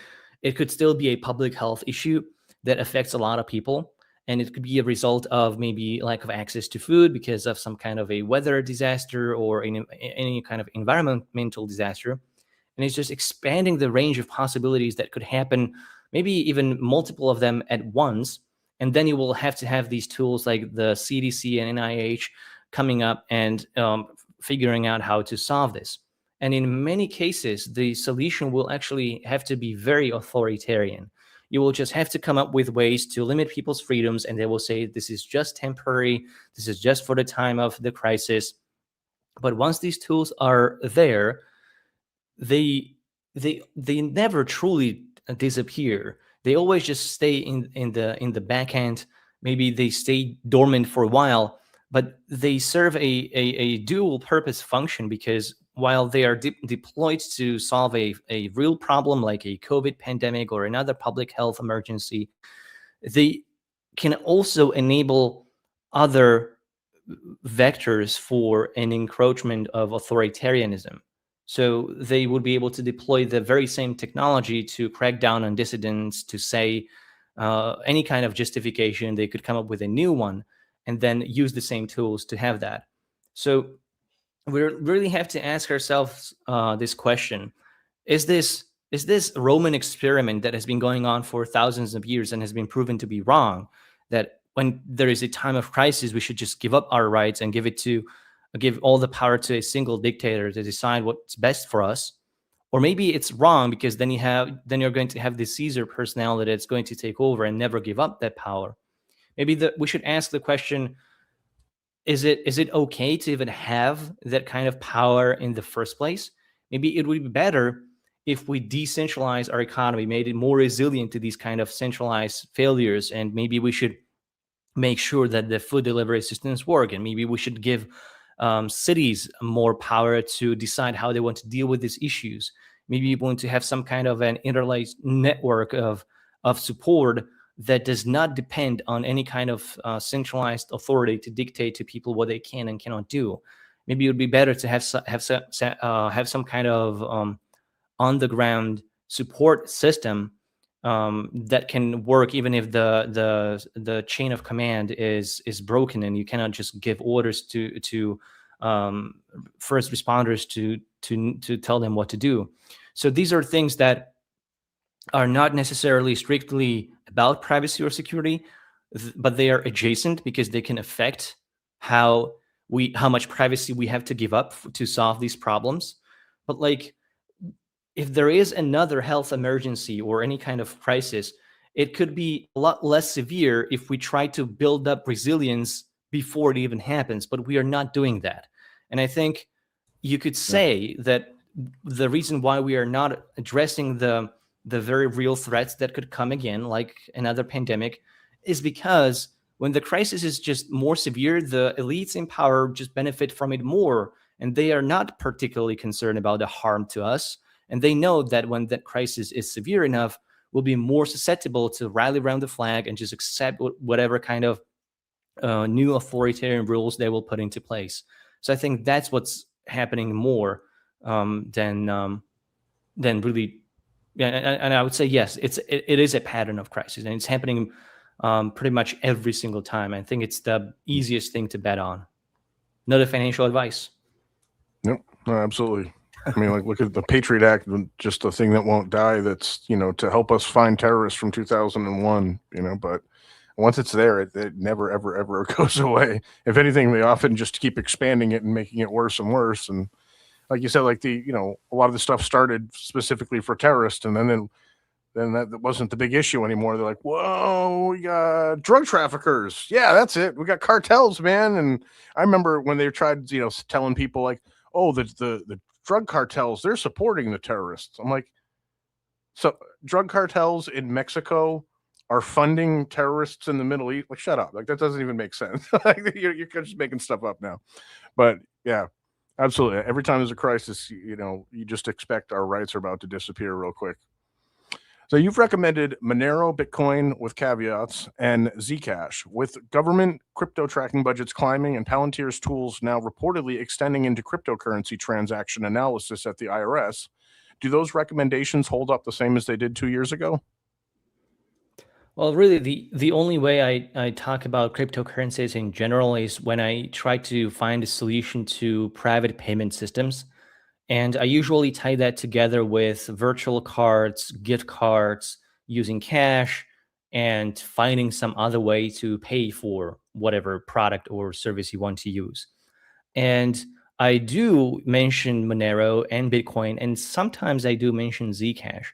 it could still be a public health issue that affects a lot of people. And it could be a result of maybe lack of access to food because of some kind of a weather disaster or any kind of environmental disaster. And it's just expanding the range of possibilities that could happen, maybe even multiple of them at once. And then you will have to have these tools like the CDC and NIH coming up and figuring out how to solve this. And in many cases, the solution will actually have to be very authoritarian. You will just have to come up with ways to limit people's freedoms, and they will say, this is just temporary, this is just for the time of the crisis. But once these tools are there, they never truly disappear. They always just stay in the back end. Maybe they stay dormant for a while, but they serve a dual purpose function, because while they are deployed to solve a real problem like a COVID pandemic or another public health emergency, they can also enable other vectors for an encroachment of authoritarianism. So they would be able to deploy the very same technology to crack down on dissidents, to say any kind of justification. They could come up with a new one and then use the same tools to have that. So we really have to ask ourselves this question: Is this Roman experiment that has been going on for thousands of years and has been proven to be wrong, that when there is a time of crisis, we should just give up our rights and give all the power to a single dictator to decide what's best for us? Or maybe it's wrong, because then you're going to have the Caesar personality that's going to take over and never give up that power. Maybe we should ask the question: Is it okay to even have that kind of power in the first place? Maybe it would be better if we decentralize our economy, made it more resilient to these kind of centralized failures, and maybe we should make sure that the food delivery systems work, and maybe we should give cities more power to decide how they want to deal with these issues. Maybe you want to have some kind of an interlaced network of support that does not depend on any kind of centralized authority to dictate to people what they can and cannot do. Maybe it would be better to have some kind of on the ground support system that can work even if the chain of command is broken, and you cannot just give orders to first responders to tell them what to do. So these are things that are not necessarily strictly about privacy or security, but they are adjacent because they can affect how much privacy we have to give up to solve these problems. But like, if there is another health emergency or any kind of crisis, it could be a lot less severe if we try to build up resilience before it even happens, but we are not doing that. And I think you could say that the reason why we are not addressing the very real threats that could come again, like another pandemic, is because when the crisis is just more severe, the elites in power just benefit from it more, and they are not particularly concerned about the harm to us. And they know that when that crisis is severe enough, we'll be more susceptible to rally around the flag and just accept whatever kind of new authoritarian rules they will put into place. So I think that's what's happening more than really. Yeah, and I would say yes, it is a pattern of crisis, and it's happening pretty much every single time. I think it's the easiest thing to bet on. Not a financial advice. Nope, no, absolutely. I mean, like, look at the Patriot Act, just a thing that won't die. That's, to help us find terrorists from 2001. But once it's there, it never, ever, ever goes away. If anything, they often just keep expanding it and making it worse and worse. And like you said, like a lot of the stuff started specifically for terrorists, and then that wasn't the big issue anymore. They're like, whoa, we got drug traffickers. Yeah, that's it. We got cartels, man. And I remember when they tried, telling people like, oh, the drug cartels, they're supporting the terrorists. I'm like, so drug cartels in Mexico are funding terrorists in the Middle East? Like, shut up. Like, that doesn't even make sense. Like, you're just making stuff up now. But yeah. Absolutely. Every time there's a crisis, you just expect our rights are about to disappear real quick. So you've recommended Monero Bitcoin with caveats and Zcash. With government crypto tracking budgets climbing and Palantir's tools now reportedly extending into cryptocurrency transaction analysis at the IRS, Do those recommendations hold up the same as they did 2 years ago? Well, really, the only way I talk about cryptocurrencies in general is when I try to find a solution to private payment systems. And I usually tie that together with virtual cards, gift cards, using cash, and finding some other way to pay for whatever product or service you want to use. And I do mention Monero and Bitcoin, and sometimes I do mention Zcash.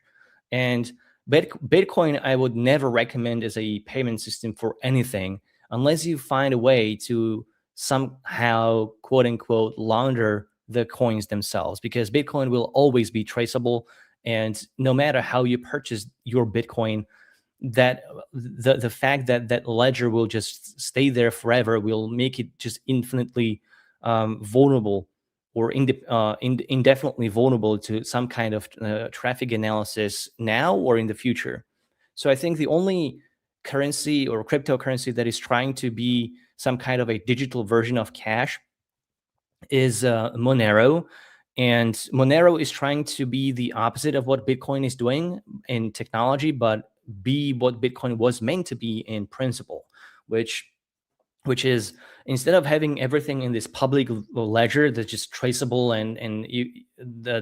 And Bitcoin, I would never recommend as a payment system for anything unless you find a way to somehow, quote unquote, launder the coins themselves, because Bitcoin will always be traceable. And no matter how you purchase your Bitcoin, that the fact that that ledger will just stay there forever will make it just infinitely vulnerable, or indefinitely vulnerable to some kind of traffic analysis now or in the future. So I think the only currency or cryptocurrency that is trying to be some kind of a digital version of cash is Monero. And Monero is trying to be the opposite of what Bitcoin is doing in technology, but be what Bitcoin was meant to be in principle, which is, instead of having everything in this public ledger that's just traceable, and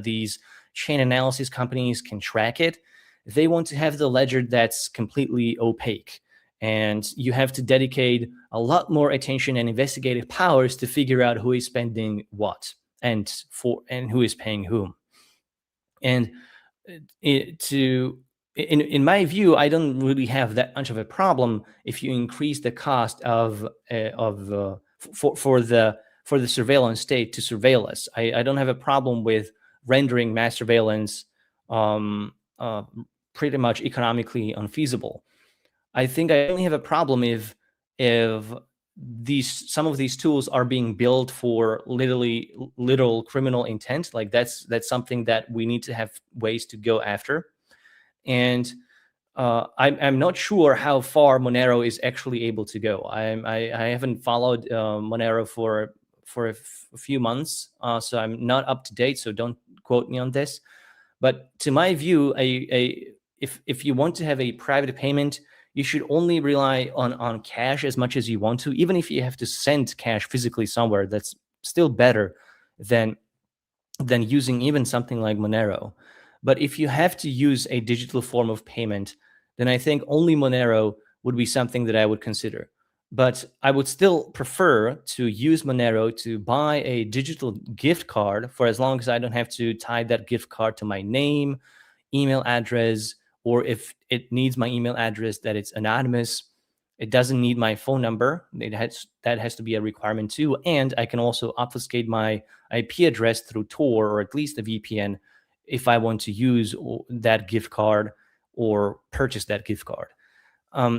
these chain analysis companies can track it, they want to have the ledger that's completely opaque. And you have to dedicate a lot more attention and investigative powers to figure out who is spending what and who is paying whom. And in my view, I don't really have that much of a problem if you increase the cost for the surveillance state to surveil us. I don't have a problem with rendering mass surveillance pretty much economically unfeasible. I think I only have a problem if some of these tools are being built for literal criminal intent. Like that's something that we need to have ways to go after. And I'm not sure how far Monero is actually able to go. I haven't followed Monero for a few months, so I'm not up to date. So don't quote me on this. But to my view, if you want to have a private payment, you should only rely on cash as much as you want to. Even if you have to send cash physically somewhere, that's still better than using even something like Monero. But if you have to use a digital form of payment, then I think only Monero would be something that I would consider. But I would still prefer to use Monero to buy a digital gift card, for as long as I don't have to tie that gift card to my name, email address, or if it needs my email address, that it's anonymous. It doesn't need my phone number. That has to be a requirement too. And I can also obfuscate my IP address through Tor, or at least a VPN, if I want to use that gift card or purchase that gift card.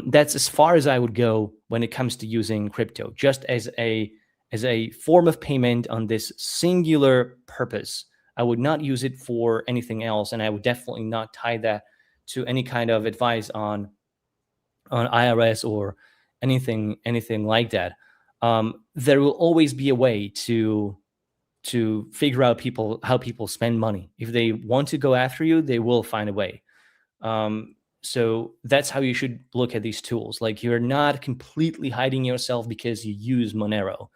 That's as far as I would go when it comes to using crypto, just as a form of payment on this singular purpose. I would not use it for anything else, and I would definitely not tie that to any kind of advice on IRS or anything like that. There will always be a way to figure out how people spend money. If they want to go after you, they will find a way. So that's how you should look at these tools. Like, you're not completely hiding yourself because you use Monero,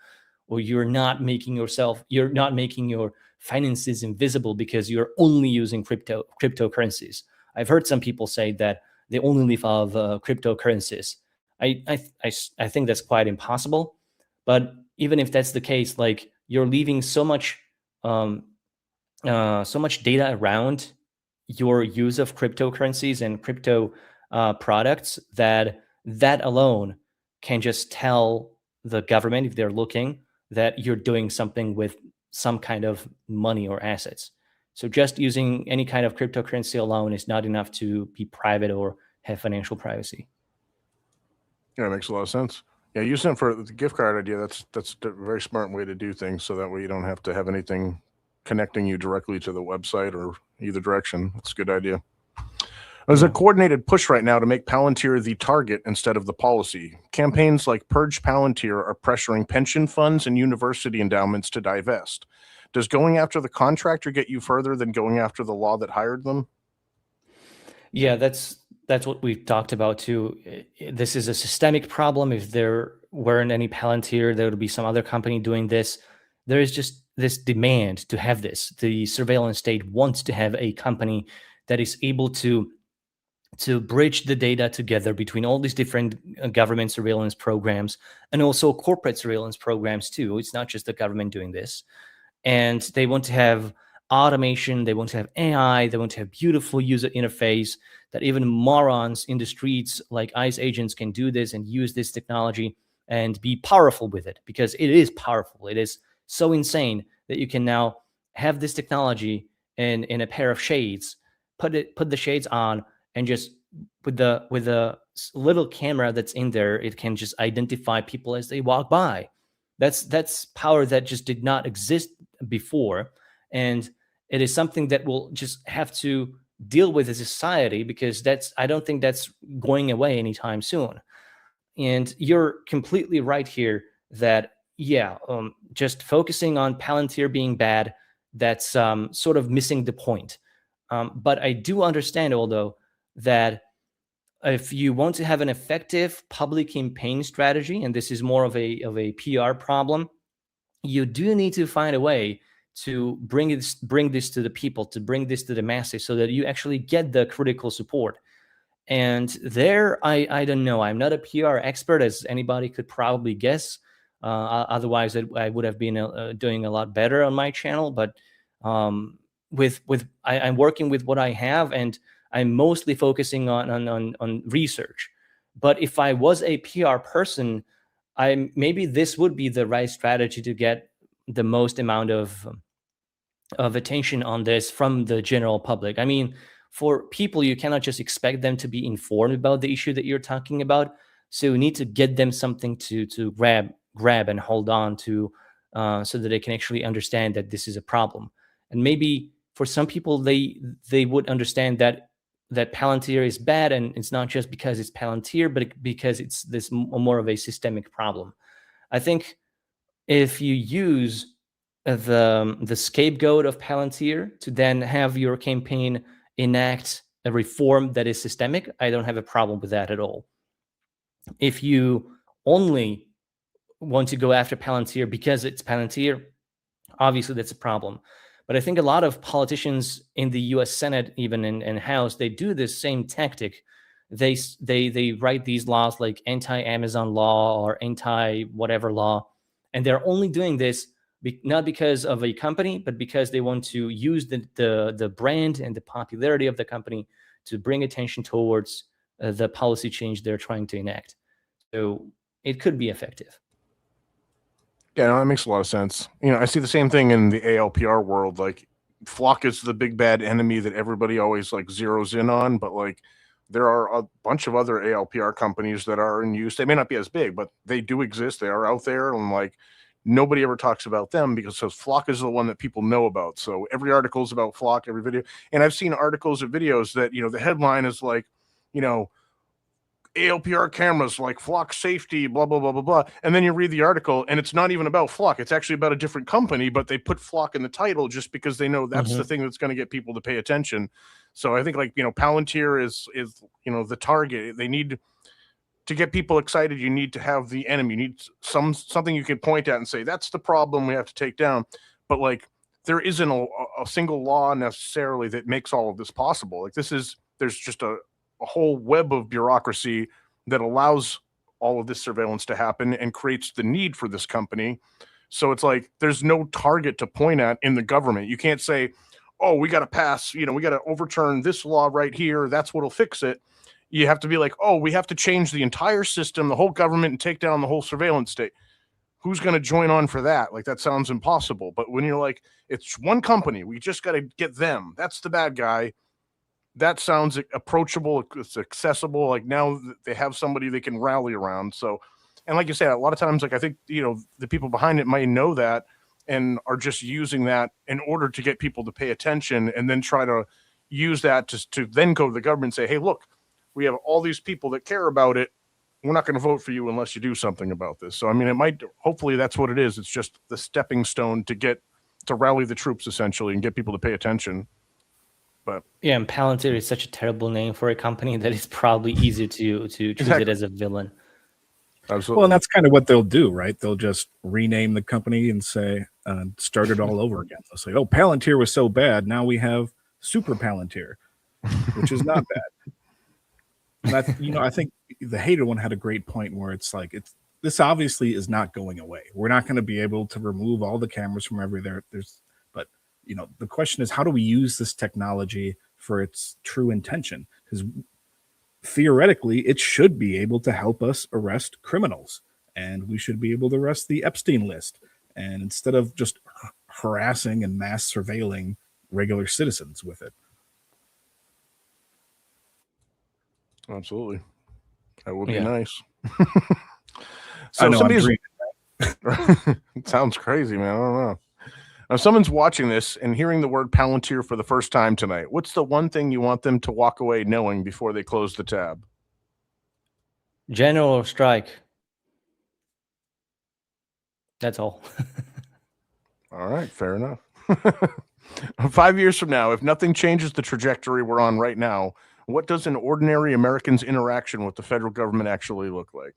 or you're not making your finances invisible because you're only using cryptocurrencies. I've heard some people say that they only live off cryptocurrencies. I think that's quite impossible. But even if that's the case, like, you're leaving so much data around your use of cryptocurrencies and crypto products that alone can just tell the government, if they're looking, that you're doing something with some kind of money or assets. So just using any kind of cryptocurrency alone is not enough to be private or have financial privacy. Yeah, it makes a lot of sense. Yeah, using it for the gift card idea, that's a very smart way to do things, so that way you don't have to have anything connecting you directly to the website or either direction. That's a good idea. There's a coordinated push right now to make Palantir the target instead of the policy. Campaigns like Purge Palantir are pressuring pension funds and university endowments to divest. Does going after the contractor get you further than going after the law that hired them? Yeah, that's what we've talked about too. This is a systemic problem. If there weren't any Palantir, there would be some other company doing this. There is just this demand to have this. The surveillance state wants to have a company that is able to bridge the data together between all these different government surveillance programs and also corporate surveillance programs too. It's not just the government doing this. And they want to have automation, they want to have AI, they want to have beautiful user interface that even morons in the streets like ICE agents can do this and use this technology and be powerful with it, because it is powerful. It is so insane that you can now have this technology in a pair of shades, put the shades on, and just with the little camera that's in there, it can just identify people as they walk by. That's power that just did not exist before, and it is something that we'll just have to deal with as a society, because I don't think that's going away anytime soon. And you're completely right here that just focusing on Palantir being bad, that's sort of missing the point. But I do understand, although, that if you want to have an effective public campaign strategy, and this is more of a PR problem, you do need to find a way to bring this to the people, to bring this to the masses, so that you actually get the critical support. And there, I don't know. I'm not a PR expert, as anybody could probably guess. Otherwise, I would have been doing a lot better on my channel. But I'm working with what I have, and I'm mostly focusing on research. But if I was a PR person, maybe this would be the right strategy to get the most amount of attention on this from the general public. I mean, for people, you cannot just expect them to be informed about the issue that you're talking about. So you need to get them something to grab and hold on to, so that they can actually understand that this is a problem. And maybe for some people, they would understand that Palantir is bad, and it's not just because it's Palantir, but because it's this more of a systemic problem. I think if you use the scapegoat of Palantir to then have your campaign enact a reform that is systemic, I don't have a problem with that at all. If you only want to go after Palantir because it's Palantir, obviously that's a problem. But I think a lot of politicians in the U.S. Senate, even in House, they do this same tactic. They write these laws like anti-Amazon law or anti-whatever law, and they're only doing this not because of a company, but because they want to use the brand and the popularity of the company to bring attention towards the policy change they're trying to enact. So it could be effective. Yeah, no, that makes a lot of sense. I see the same thing in the ALPR world. Like, Flock is the big bad enemy that everybody always like zeroes in on, but like there are a bunch of other ALPR companies that are in use. They may not be as big, but they do exist. They are out there, and like nobody ever talks about them because Flock is the one that people know about. So every article is about Flock, every video. And I've seen articles or videos that, the headline is like, ALPR cameras, like Flock safety, blah, blah, blah, blah, blah. And then you read the article and it's not even about Flock. It's actually about a different company, but they put Flock in the title just because they know that's the thing that's going to get people to pay attention. So I think Palantir is the target. They need to get people excited. You need to have the enemy. You need something you can point at and say, that's the problem we have to take down. But like, there isn't a single law necessarily that makes all of this possible. Like there's just a whole web of bureaucracy that allows all of this surveillance to happen and creates the need for this company. So it's like there's no target to point at in the government. You can't say, oh, we got to pass, we got to overturn this law right here. That's what'll fix it. You have to be like, oh, we have to change the entire system, the whole government, and take down the whole surveillance state. Who's going to join on for that? Like, that sounds impossible. But when you're like, it's one company, we just got to get them. That's the bad guy. That sounds approachable. It's accessible. Like, now they have somebody they can rally around. So, and like you said, a lot of times, like, I think, the people behind it might know that and are just using that in order to get people to pay attention, and then try to use that to then go to the government and say, hey, look, we have all these people that care about it. We're not going to vote for you unless you do something about this. So, I mean, hopefully that's what it is. It's just the stepping stone to get to rally the troops essentially and get people to pay attention. But yeah, and Palantir is such a terrible name for a company that it's probably easier to choose Exactly. it as a villain. Absolutely. Well, and that's kind of what they'll do, right? They'll just rename the company and say, start it all over again. They'll say, oh, Palantir was so bad. Now we have Super Palantir, which is not bad. And I think the hated one had a great point where it's like, this obviously is not going away. We're not going to be able to remove all the cameras from everywhere. But the question is, how do we use this technology for its true intention? Because theoretically, it should be able to help us arrest criminals, and we should be able to arrest the Epstein list. And instead of just harassing and mass surveilling regular citizens with it. Absolutely. That would be Yeah. nice. I know, somebody's it sounds crazy, man. I don't know. Now, if someone's watching this and hearing the word Palantir for the first time tonight, what's the one thing you want them to walk away knowing before they close the tab? General strike. That's all. All right, fair enough. 5 years from now, if nothing changes the trajectory we're on right now, what does an ordinary American's interaction with the federal government actually look like?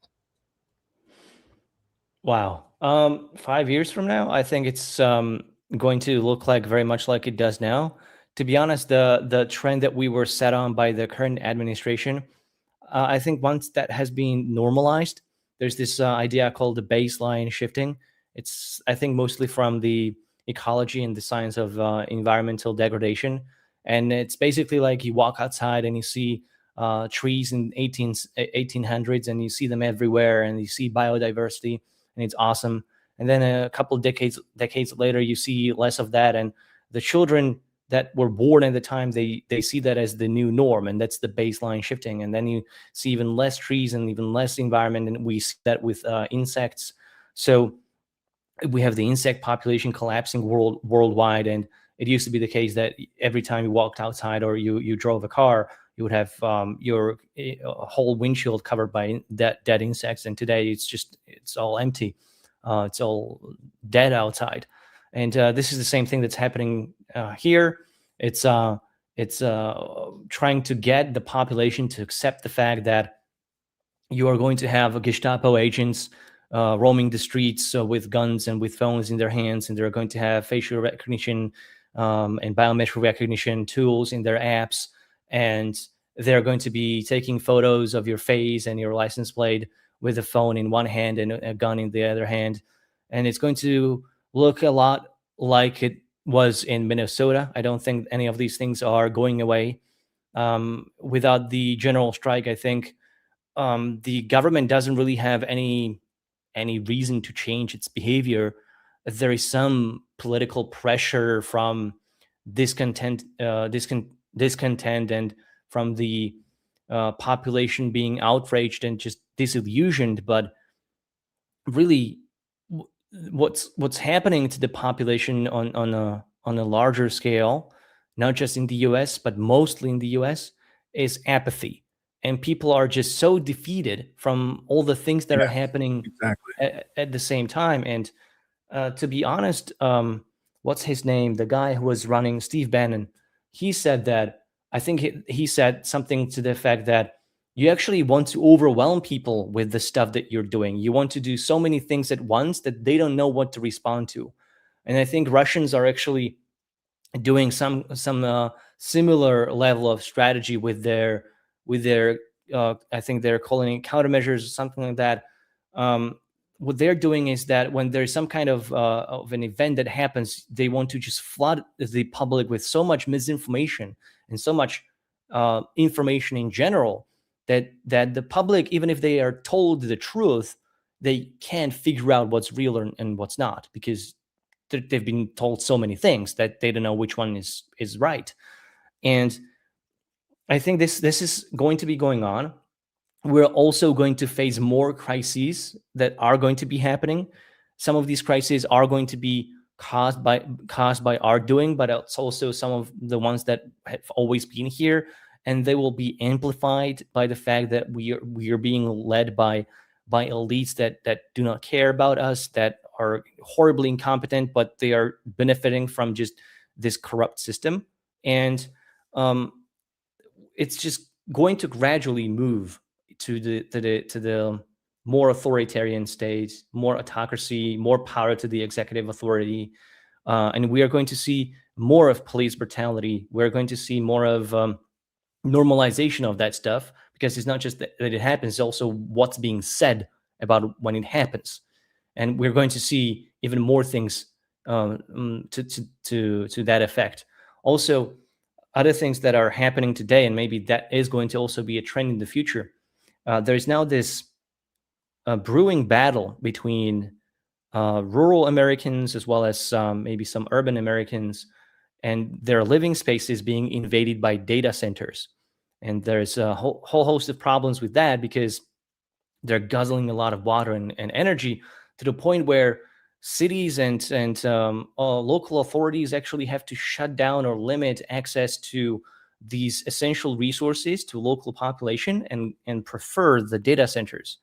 Wow. 5 years from now, I think it's going to look like very much like it does now. To be honest, the trend that we were set on by the current administration, I think once that has been normalized, there's this idea called the baseline shifting. It's, I think, mostly from the ecology and the science of environmental degradation. And it's basically like you walk outside and you see trees in 1800s and you see them everywhere and you see biodiversity and it's awesome. And then a couple of decades later, you see less of that. And the children that were born at the time, they see that as the new norm, and that's the baseline shifting. And then you see even less trees and even less environment, and we see that with insects. So we have the insect population collapsing worldwide, and it used to be the case that every time you walked outside or you drove a car, you would have your whole windshield covered by dead insects. And today it's all empty. It's all dead outside. And this is the same thing that's happening here. It's trying to get the population to accept the fact that you are going to have Gestapo agents roaming the streets with guns and with phones in their hands, and they're going to have facial recognition and biometric recognition tools in their apps, and they're going to be taking photos of your face and your license plate with a phone in one hand and a gun in the other hand. And it's going to look a lot like it was in Minnesota. I don't think any of these things are going away. Without the general strike, I think the government doesn't really have any reason to change its behavior. There is some political pressure from discontent and from the population being outraged and just disillusioned. But really, what's happening to the population on a larger scale, not just in the US, but mostly in the US, is apathy. And people are just so defeated from all the things that are happening at the same time. And to be honest, what's his name? The guy who was running, Steve Bannon, he said that, I think he said something to the effect that you actually want to overwhelm people with the stuff that you're doing. You want to do so many things at once that they don't know what to respond to. And I think Russians are actually doing some similar level of strategy with their I think they're calling it countermeasures or something like that. What they're doing is that when there's some kind of an event that happens, they want to just flood the public with so much misinformation and so much information in general that the public, even if they are told the truth, they can't figure out what's real and what's not, because they've been told so many things that they don't know which one is right. And I think this is going to be going on. We're also going to face more crises that are going to be happening. Some of these crises are going to be caused by our doing, but it's also some of the ones that have always been here, and they will be amplified by the fact that we are being led by elites that do not care about us, that are horribly incompetent, but they are benefiting from just this corrupt system. And it's just going to gradually move to the more authoritarian states, more autocracy, more power to the executive authority, and we are going to see more of police brutality. We're going to see more of normalization of that stuff, because it's not just that it happens, it's also what's being said about when it happens. And we're going to see even more things to that effect. Also, other things that are happening today, and maybe that is going to also be a trend in the future. There's now this brewing battle between rural Americans as well as maybe some urban Americans, and their living spaces being invaded by data centers. And there's a whole host of problems with that, because they're guzzling a lot of water and energy, to the point where cities and local authorities actually have to shut down or limit access to these essential resources to local population, and prefer the data centers.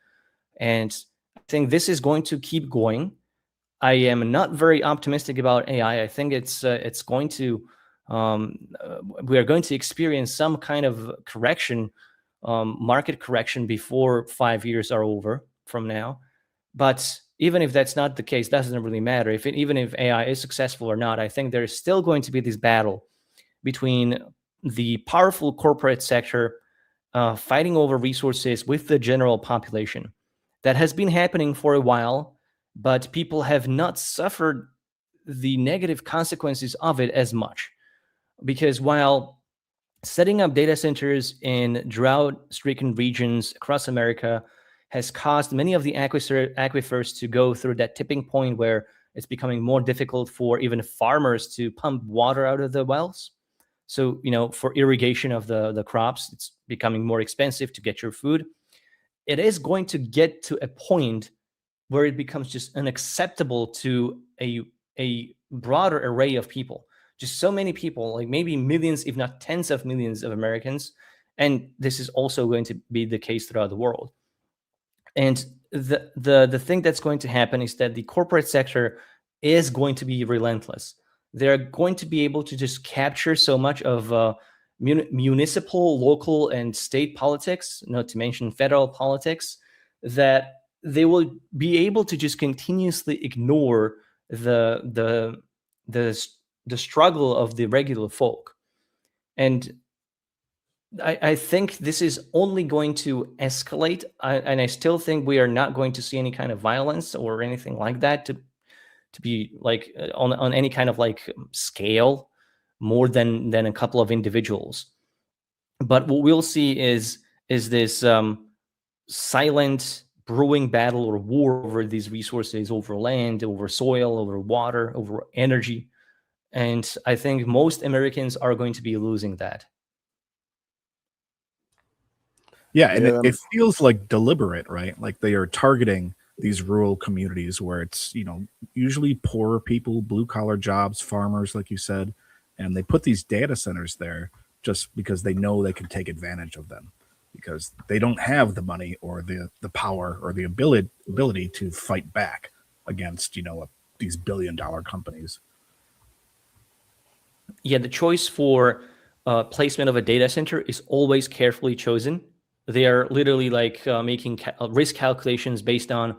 And I think this is going to keep going. I am not very optimistic about AI. I think it's going to we are going to experience some kind of correction, market correction, before 5 years are over from now. But even if that's not the case, doesn't really matter. Even if AI is successful or not, I think there is still going to be this battle between the powerful corporate sector fighting over resources with the general population. That has been happening for a while, but people have not suffered the negative consequences of it as much. Because while setting up data centers in drought-stricken regions across America has caused many of the aquifers to go through that tipping point where it's becoming more difficult for even farmers to pump water out of the wells. So, for irrigation of the crops, it's becoming more expensive to get your food. It is going to get to a point where it becomes just unacceptable to a broader array of people. Just so many people, like maybe millions, if not tens of millions of Americans. And this is also going to be the case throughout the world. And the thing that's going to happen is that the corporate sector is going to be relentless. They're going to be able to just capture so much of municipal, local, and state politics, not to mention federal politics, that they will be able to just continuously ignore the struggle of the regular folk. And I think this is only going to escalate, and I still think we are not going to see any kind of violence or anything like that to be like on any kind of like scale more than a couple of individuals. But what we'll see is this silent brewing battle or war over these resources, over land, over soil, over water, over energy. And I think most Americans are going to be losing that. Yeah, and it feels like deliberate, right? Like they are targeting these rural communities where it's, usually poorer people, blue collar jobs, farmers, like you said, and they put these data centers there just because they know they can take advantage of them, because they don't have the money or the power or the ability to fight back against, these billion-dollar companies. Yeah, the choice for placement of a data center is always carefully chosen. They are literally like making risk calculations based on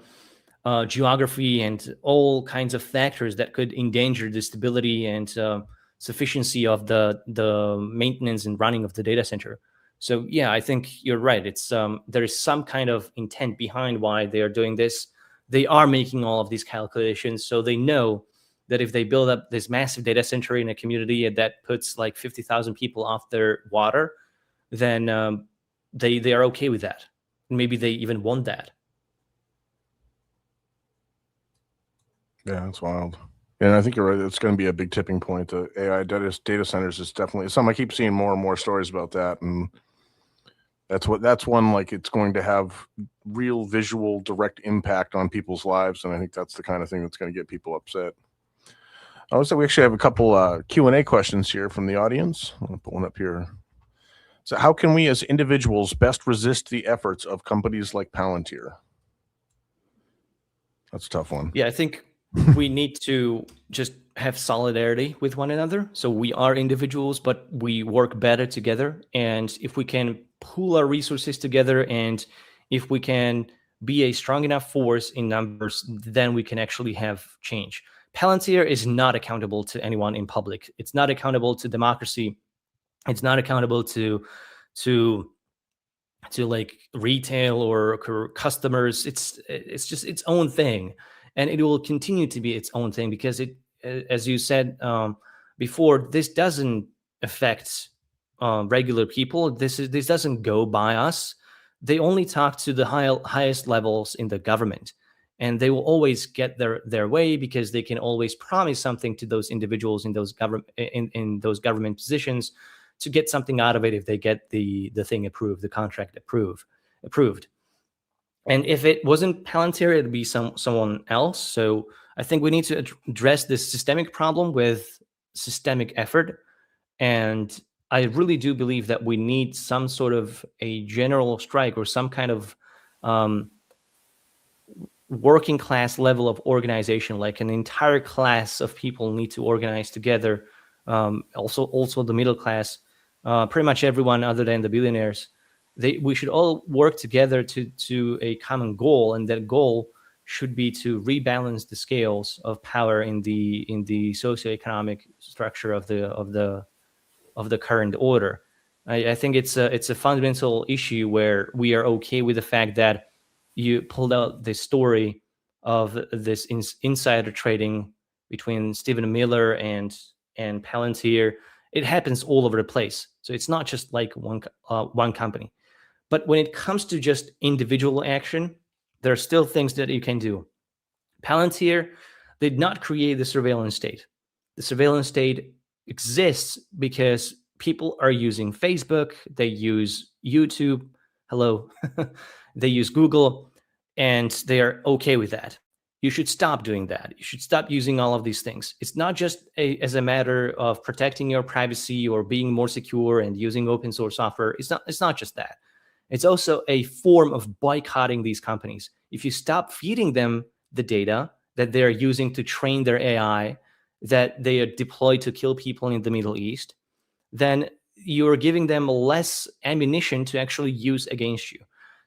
geography and all kinds of factors that could endanger the stability and sufficiency of the maintenance and running of the data center. So yeah, I think you're right. It's there is some kind of intent behind why they are doing this. They are making all of these calculations, so they know that if they build up this massive data center in a community that puts like 50,000 people off their water, then they are okay with that. Maybe they even want that. Yeah, that's wild. And I think you're right. It's going to be a big tipping point. The AI data centers is definitely something. I keep seeing more and more stories about that, and that's one, like, it's going to have real visual direct impact on people's lives, and I think that's the kind of thing that's going to get people upset. Also, we actually have a couple Q&A questions here from the audience. I'll put one up here. So how can we as individuals best resist the efforts of companies like Palantir? That's a tough one. Yeah, I think we need to just have solidarity with one another. So we are individuals, but we work better together. And if we can pool our resources together, and if we can be a strong enough force in numbers, then we can actually have change. Palantir is not accountable to anyone in public. It's not accountable to democracy. It's not accountable to like retail or customers. It's just its own thing, and it will continue to be its own thing because it, as you said before, this doesn't affect regular people. This doesn't go by us. They only talk to the highest levels in the government, and they will always get their way because they can always promise something to those individuals in those government positions to get something out of it if they get the thing approved, the contract approved. And if it wasn't Palantir, it'd be someone else. So I think we need to address this systemic problem with systemic effort. And I really do believe that we need some sort of a general strike or some kind of working class level of organization, like an entire class of people need to organize together. Also the middle class, pretty much everyone other than the billionaires. We should all work together to a common goal, and that goal should be to rebalance the scales of power in the socioeconomic structure of the current order. I think it's a fundamental issue where we are okay with the fact that you pulled out the story of this insider trading between Stephen Miller and Palantir. It happens all over the place. So it's not just like one company. But when it comes to just individual action, there are still things that you can do. Palantir did not create the surveillance state. The surveillance state exists because people are using Facebook, they use YouTube, they use Google, and they are okay with that. You should stop doing that. You should stop using all of these things. It's not just as a matter of protecting your privacy or being more secure and using open source software. It's not just that. It's also a form of boycotting these companies. If you stop feeding them the data that they're using to train their AI, that they are deployed to kill people in the Middle East, then you're giving them less ammunition to actually use against you.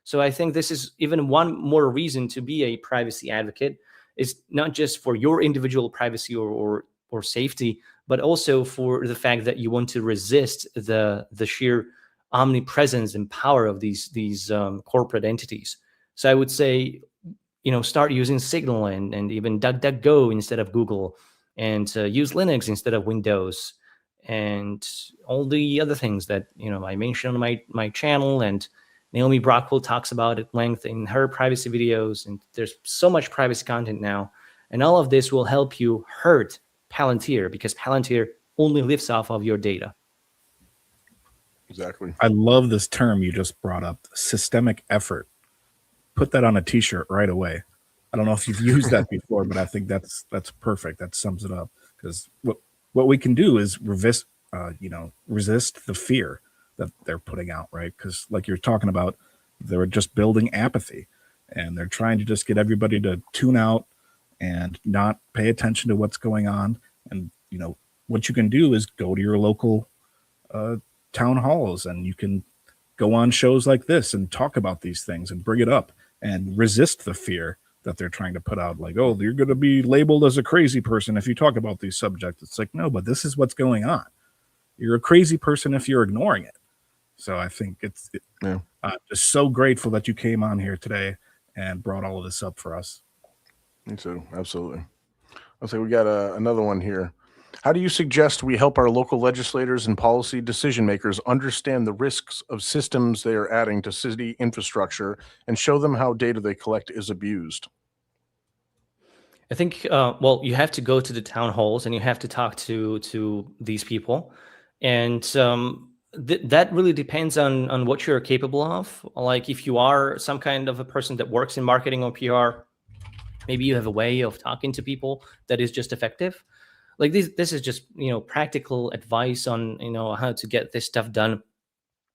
So I think this is even one more reason to be a privacy advocate. It's not just for your individual privacy or safety, but also for the fact that you want to resist the sheer omnipresence and power of these corporate entities. So I would say, start using Signal and even DuckDuckGo instead of Google, and use Linux instead of Windows, and all the other things that I mentioned on my channel, and Naomi Brockwell talks about at length in her privacy videos. And there's so much privacy content now, and all of this will help you hurt Palantir, because Palantir only lives off of your data. Exactly. I love this term you just brought up, systemic effort. Put that on a t-shirt right away. I don't know if you've used that before, but I think that's perfect. That sums it up, because what we can do is resist the fear that they're putting out, right? Because like you're talking about, they're just building apathy, and they're trying to just get everybody to tune out and not pay attention to what's going on. And what you can do is go to your local town halls, and you can go on shows like this and talk about these things and bring it up and resist the fear that they're trying to put out, like, oh, you're going to be labeled as a crazy person if you talk about these subjects. It's like, no, but this is what's going on. You're a crazy person if you're ignoring it. So I think it's just so grateful that you came on here today and brought all of this up for us. Me too. Absolutely. I'll say we got another one here. How do you suggest we help our local legislators and policy decision makers understand the risks of systems they are adding to city infrastructure and show them how data they collect is abused? I think, you have to go to the town halls and you have to talk to these people. And that really depends on what you're capable of. Like, if you are some kind of a person that works in marketing or PR, maybe you have a way of talking to people that is just effective. Like this is just, practical advice on, how to get this stuff done.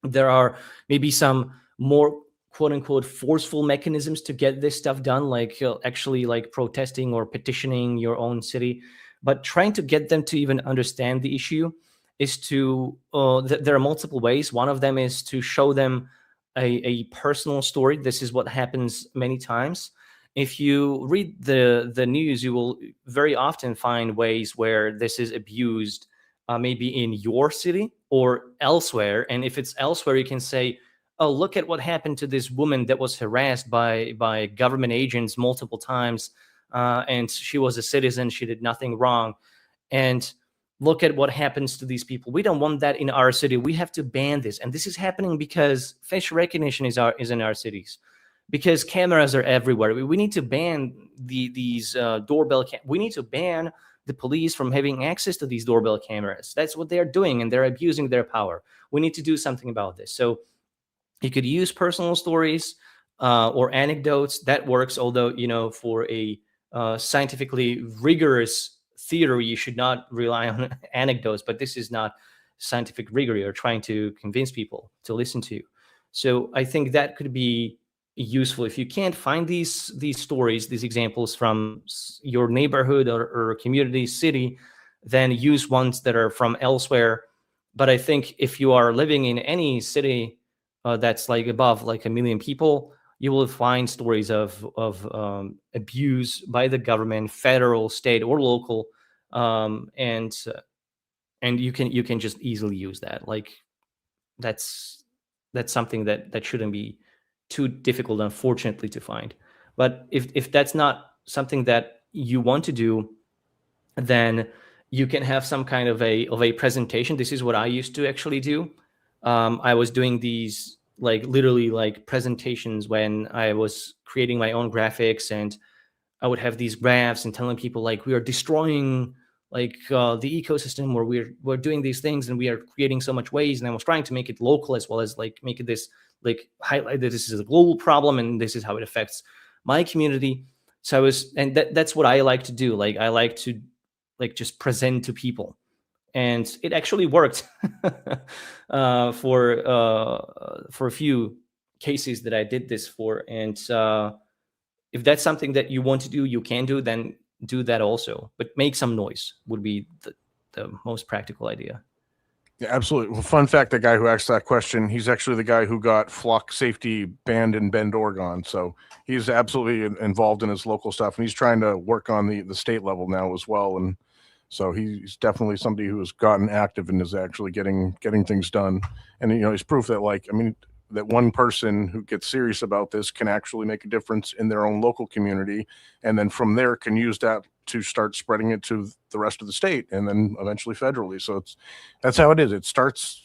There are maybe some more quote unquote forceful mechanisms to get this stuff done, like actually like protesting or petitioning your own city, but trying to get them to even understand the issue is to there are multiple ways. One of them is to show them a personal story. This is what happens many times. If you read the news, you will very often find ways where this is abused, maybe in your city or elsewhere. And if it's elsewhere, you can say, oh, look at what happened to this woman that was harassed by government agents multiple times, and she was a citizen, she did nothing wrong. And look at what happens to these people. We don't want that in our city. We have to ban this. And this is happening because facial recognition is in our cities, because cameras are everywhere. We need to ban these doorbell. We need to ban the police from having access to these doorbell cameras. That's what they're doing, and they're abusing their power. We need to do something about this. So you could use personal stories or anecdotes. That works, although, you know, for a scientifically rigorous theory, you should not rely on anecdotes. But this is not scientific rigor. You're trying to convince people to listen to you. So I think that could be useful. If you can't find these stories, these examples from your neighborhood or community, city, then use ones that are from elsewhere. But I think if you are living in any city that's like above like 1 million people, you will find stories of abuse by the government, federal, state, or local, and you can just easily use that. Like that's something that shouldn't be too difficult, unfortunately, to find. But if that's not something that you want to do, then you can have some kind of a presentation. This is what I used to actually do. I was doing these like literally like presentations when I was creating my own graphics, and I would have these graphs and telling people like we are destroying like the ecosystem, or we're doing these things and we are creating so much waste. And I was trying to make it local as well as like make it this like highlight that this is a global problem and this is how it affects my community. So I was, and that's what I like to do. Like I like to like just present to people, and it actually worked for a few cases that I did this for. And if that's something that you want to do, you can do, then do that also. But make some noise would be the most practical idea. Yeah, absolutely. Well, fun fact, the guy who asked that question, he's actually the guy who got flock safety banned in Bend, Oregon. So he's absolutely involved in his local stuff, and he's trying to work on the state level now as well. And so he's definitely somebody who has gotten active and is actually getting things done. And, you know, he's proof that, like, I mean, that one person who gets serious about this can actually make a difference in their own local community, and then from there can use that to start spreading it to the rest of the state and then eventually federally. So that's how it is. It starts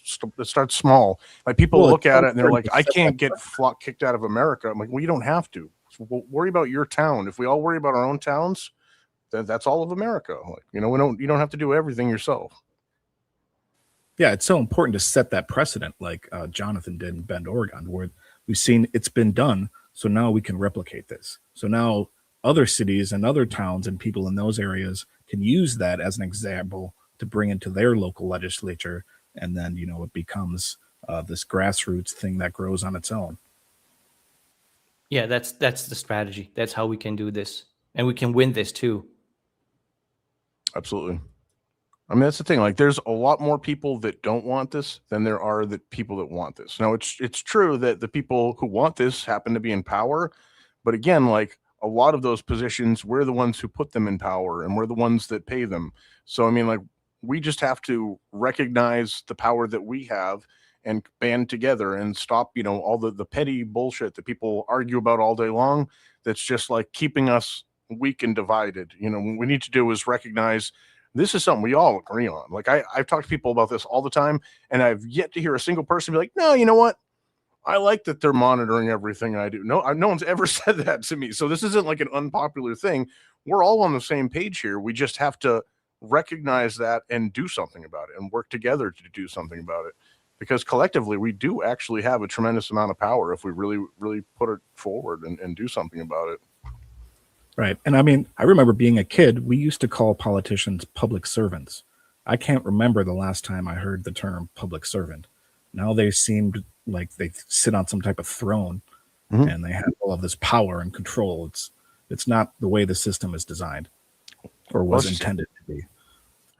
small. Like people look at it and they're like, I can't get flock kicked out of America. I'm like, well, you don't have to. So worry about your town. If we all worry about our own towns, then that's all of America. Like, you know, you don't have to do everything yourself. Yeah, it's so important to set that precedent like Jonathan did in Bend, Oregon, where we've seen it's been done. So now we can replicate this. So now other cities and other towns and people in those areas can use that as an example to bring into their local legislature. And then, you know, it becomes this grassroots thing that grows on its own. Yeah, that's the strategy. That's how we can do this. And we can win this too. Absolutely. I mean, that's the thing. Like, there's a lot more people that don't want this than there are the people that want this. Now, it's true that the people who want this happen to be in power, but again, like a lot of those positions, we're the ones who put them in power, and we're the ones that pay them. So, I mean, like, we just have to recognize the power that we have and band together and stop, you know, all the petty bullshit that people argue about all day long. That's just like keeping us weak and divided. You know, what we need to do is recognize this is something we all agree on. Like I've talked to people about this all the time, and I've yet to hear a single person be like, no, you know what? I like that they're monitoring everything I do. No one's ever said that to me. So this isn't like an unpopular thing. We're all on the same page here. We just have to recognize that and do something about it and work together to do something about it. Because collectively, we do actually have a tremendous amount of power if we really, really put it forward and do something about it. Right. And I mean, I remember being a kid, we used to call politicians public servants. I can't remember the last time I heard the term public servant. Now they seemed like they sit on some type of throne Mhm. and they have all of this power and control. It's not the way the system is designed or was it's just- intended to be.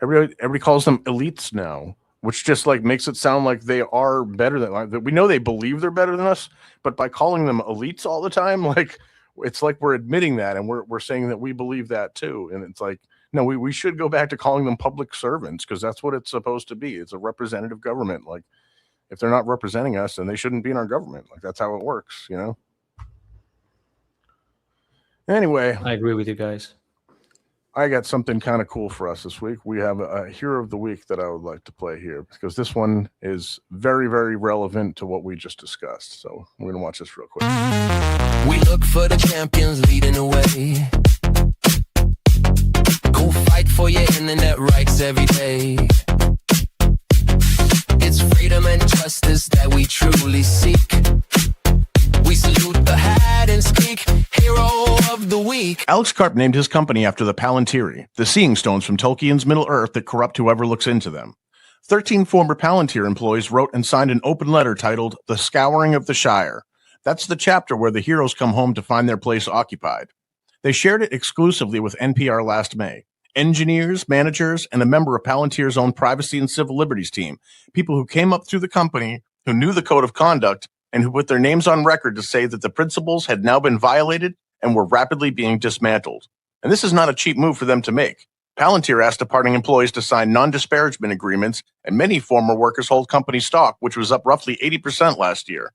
Everybody calls them elites now, which just like makes it sound like they are better than, like, we know they believe they're better than us, but by calling them elites all the time, like it's like we're admitting that, and we're saying that we believe that too. And it's like, no, we should go back to calling them public servants, because that's what it's supposed to be. It's a representative government. Like, if they're not representing us, then they shouldn't be in our government. Like, that's how it works, you know? Anyway, I agree with you guys. I got something kind of cool for us this week. We have a hero of the week that I would like to play here, because this one is very, very relevant to what we just discussed. So we're going to watch this real quick. We look for the champions leading the way. Go fight for your internet rights every day. It's freedom and justice that we truly seek. We salute the hide and speak hero of the week. Alex Karp named his company after the Palantir, the seeing stones from Tolkien's Middle Earth that corrupt whoever looks into them. 13 former Palantir employees wrote and signed an open letter titled The Scouring of the Shire. That's the chapter where the heroes come home to find their place occupied. They shared it exclusively with NPR last May. Engineers, managers, and a member of Palantir's own privacy and civil liberties team, people who came up through the company, who knew the code of conduct, and who put their names on record to say that the principles had now been violated and were rapidly being dismantled. And this is not a cheap move for them to make. Palantir asked departing employees to sign non-disparagement agreements, and many former workers hold company stock, which was up roughly 80% last year.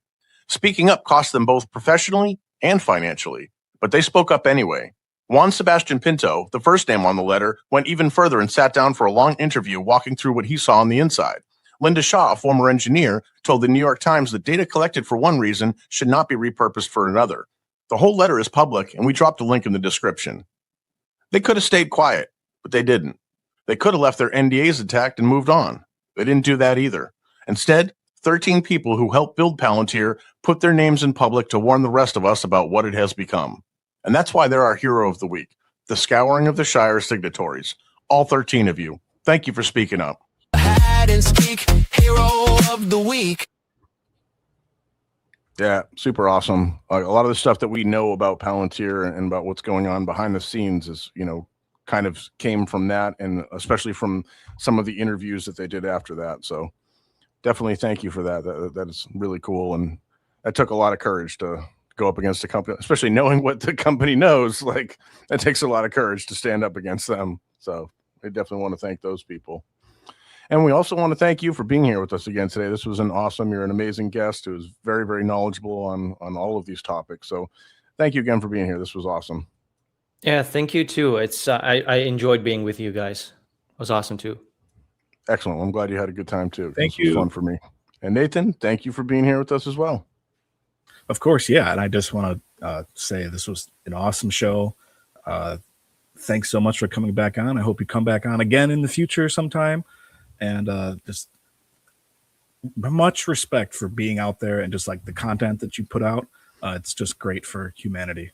Speaking up cost them both professionally and financially, but they spoke up anyway. Juan Sebastian Pinto, the first name on the letter, went even further and sat down for a long interview walking through what he saw on the inside. Linda Shaw, a former engineer, told the New York Times that data collected for one reason should not be repurposed for another. The whole letter is public, and we dropped a link in the description. They could have stayed quiet, but they didn't. They could have left their NDAs intact and moved on. They didn't do that either. Instead, 13 people who helped build Palantir put their names in public to warn the rest of us about what it has become. And that's why they're our hero of the week, the Scouring of the Shire signatories. All 13 of you. Thank you for speaking up. Hide and speak hero of the week. Yeah, super awesome. A lot of the stuff that we know about Palantir and about what's going on behind the scenes is, kind of came from that, and especially from some of the interviews that they did after that. So definitely thank you for that. That is really cool. And that took a lot of courage to go up against a company, especially knowing what the company knows. Like, that takes a lot of courage to stand up against them. So I definitely want to thank those people. And we also want to thank you for being here with us again today. This was you're an amazing guest who was very, very knowledgeable on all of these topics. So thank you again for being here. This was awesome. Yeah, thank you too. It's I enjoyed being with you guys. It was awesome too. Excellent. I'm glad you had a good time too. Thank This was you. fun for me. And Nathan, thank you for being here with us as well. Of course, yeah. And I just want to say this was an awesome show. Thanks so much for coming back on. I hope you come back on again in the future sometime. And just much respect for being out there and just like the content that you put out. It's just great for humanity.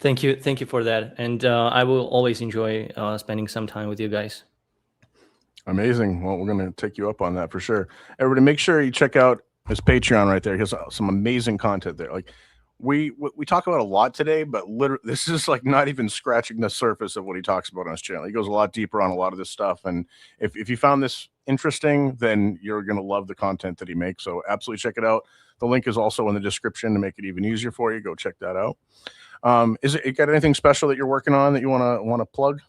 Thank you for that. And I will always enjoy spending some time with you guys. Amazing. Well, we're going to take you up on that for sure. Everybody, make sure you check out his Patreon right there. He has some amazing content there. Like, we talk about a lot today, but literally this is like not even scratching the surface of what he talks about on his channel. He goes a lot deeper on a lot of this stuff. And if you found this interesting, then you're going to love the content that he makes. So absolutely check it out. The link is also in the description to make it even easier for you. Go check that out. You got anything special that you're working on that you want to plug?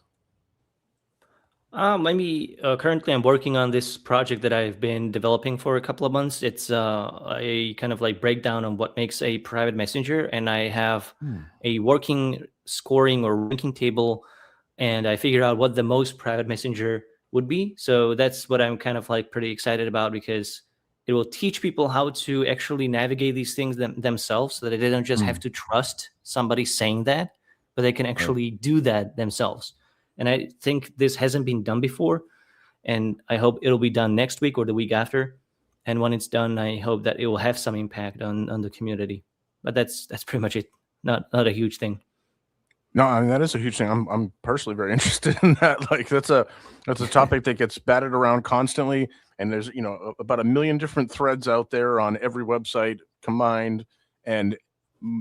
Maybe currently I'm working on this project that I've been developing for a couple of months. It's a kind of like breakdown on what makes a private messenger, and I have a working scoring or ranking table, and I figured out what the most private messenger would be. So that's what I'm kind of like pretty excited about, because it will teach people how to actually navigate these things themselves, so that they don't just have to trust somebody saying that, but they can actually do that themselves. And I think this hasn't been done before, and I hope it'll be done next week or the week after. And when it's done, I hope that it will have some impact on the community. But that's pretty much it. Not a huge thing. No, I mean, that is a huge thing. I'm personally very interested in that. Like, that's a topic that gets batted around constantly, and there's about 1 million different threads out there on every website combined, and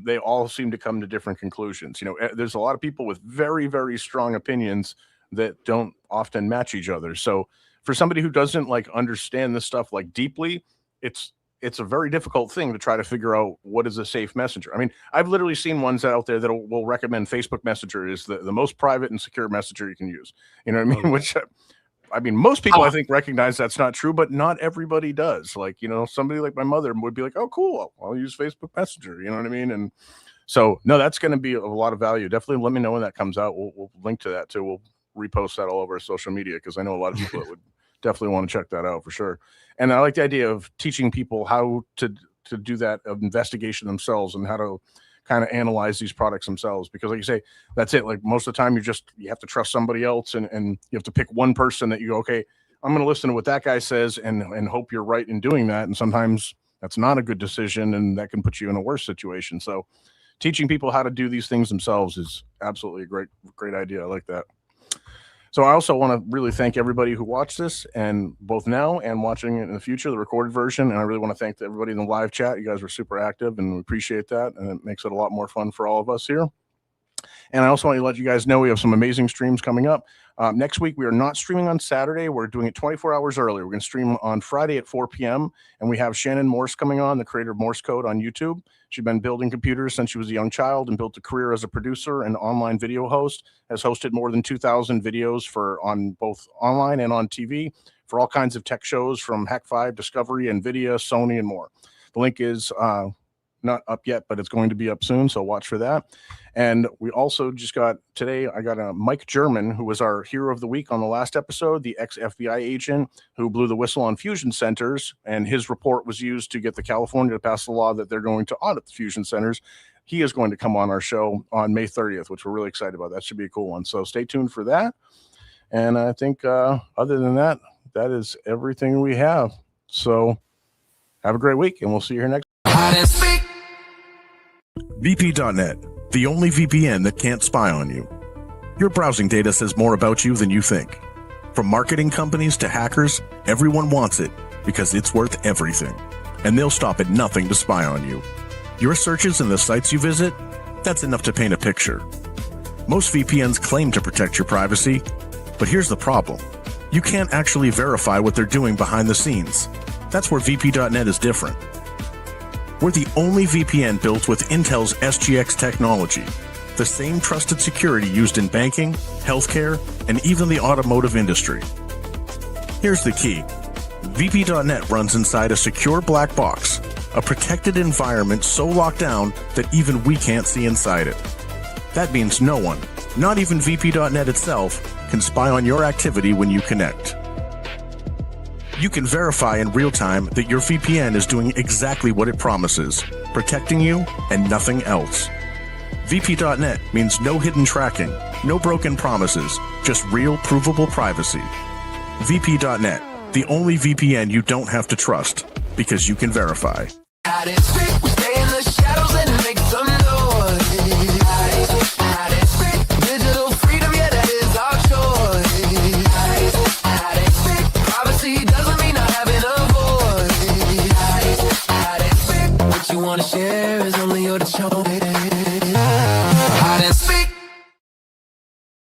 they all seem to come to different conclusions. There's a lot of people with very, very strong opinions that don't often match each other. So for somebody who doesn't like understand this stuff like deeply, it's a very difficult thing to try to figure out what is a safe messenger. I mean, I've literally seen ones out there that will recommend Facebook Messenger is the most private and secure messenger you can use. You know what I mean? Which, I mean, most people I think recognize that's not true, but not everybody does. Like, somebody like my mother would be like, oh, cool, I'll use Facebook Messenger. You know what I mean? And so, no, that's going to be a lot of value. Definitely let me know when that comes out. We'll link to that too. We'll repost that all over social media because I know a lot of people that would definitely want to check that out for sure. And I like the idea of teaching people how to do that investigation themselves and how to kind of analyze these products themselves, because like you say, that's it. Like most of the time you have to trust somebody else and you have to pick one person that you go, okay, I'm going to listen to what that guy says and hope you're right in doing that. And sometimes that's not a good decision and that can put you in a worse situation. So teaching people how to do these things themselves is absolutely a great idea. I like that. So I also want to really thank everybody who watched this, and both now and watching it in the future, the recorded version. And I really want to thank everybody in the live chat. You guys were super active and we appreciate that. And it makes it a lot more fun for all of us here. And I also want to let you guys know we have some amazing streams coming up. Next week, we are not streaming on Saturday. We're doing it 24 hours early. We're going to stream on Friday at 4 p.m. And we have Shannon Morse coming on, the creator of Morse Code on YouTube. She's been building computers since she was a young child and built a career as a producer and online video host, has hosted more than 2,000 videos on both online and on TV for all kinds of tech shows from Hack5, Discovery, NVIDIA, Sony, and more. The link is not up yet, but it's going to be up soon, so watch for that. And we also just got today, I got a Mike German, who was our hero of the week on the last episode, the ex-FBI agent who blew the whistle on fusion centers, and his report was used to get the California to pass the law that they're going to audit the fusion centers. He is going to come on our show on May 30th, which we're really excited about. That should be a cool one. So stay tuned for that. And I think other than that, that is everything we have. So have a great week, and we'll see you here next week. vp.net, the only VPN that can't spy on you. Your browsing data says more about you than you think. From marketing companies to hackers, everyone wants it because it's worth everything. And they'll stop at nothing to spy on you. Your searches and the sites you visit, that's enough to paint a picture. Most VPNs claim to protect your privacy, but here's the problem. You can't actually verify what they're doing behind the scenes. That's where vp.net is different. We're the only VPN built with Intel's SGX technology, the same trusted security used in banking, healthcare, and even the automotive industry. Here's the key. vp.net runs inside a secure black box, a protected environment so locked down that even we can't see inside it. That means no one, not even vp.net itself, can spy on your activity when you connect. You can verify in real time that your VPN is doing exactly what it promises, protecting you and nothing else. vp.net means no hidden tracking, no broken promises, just real provable privacy. vp.net, the only VPN you don't have to trust, because you can verify.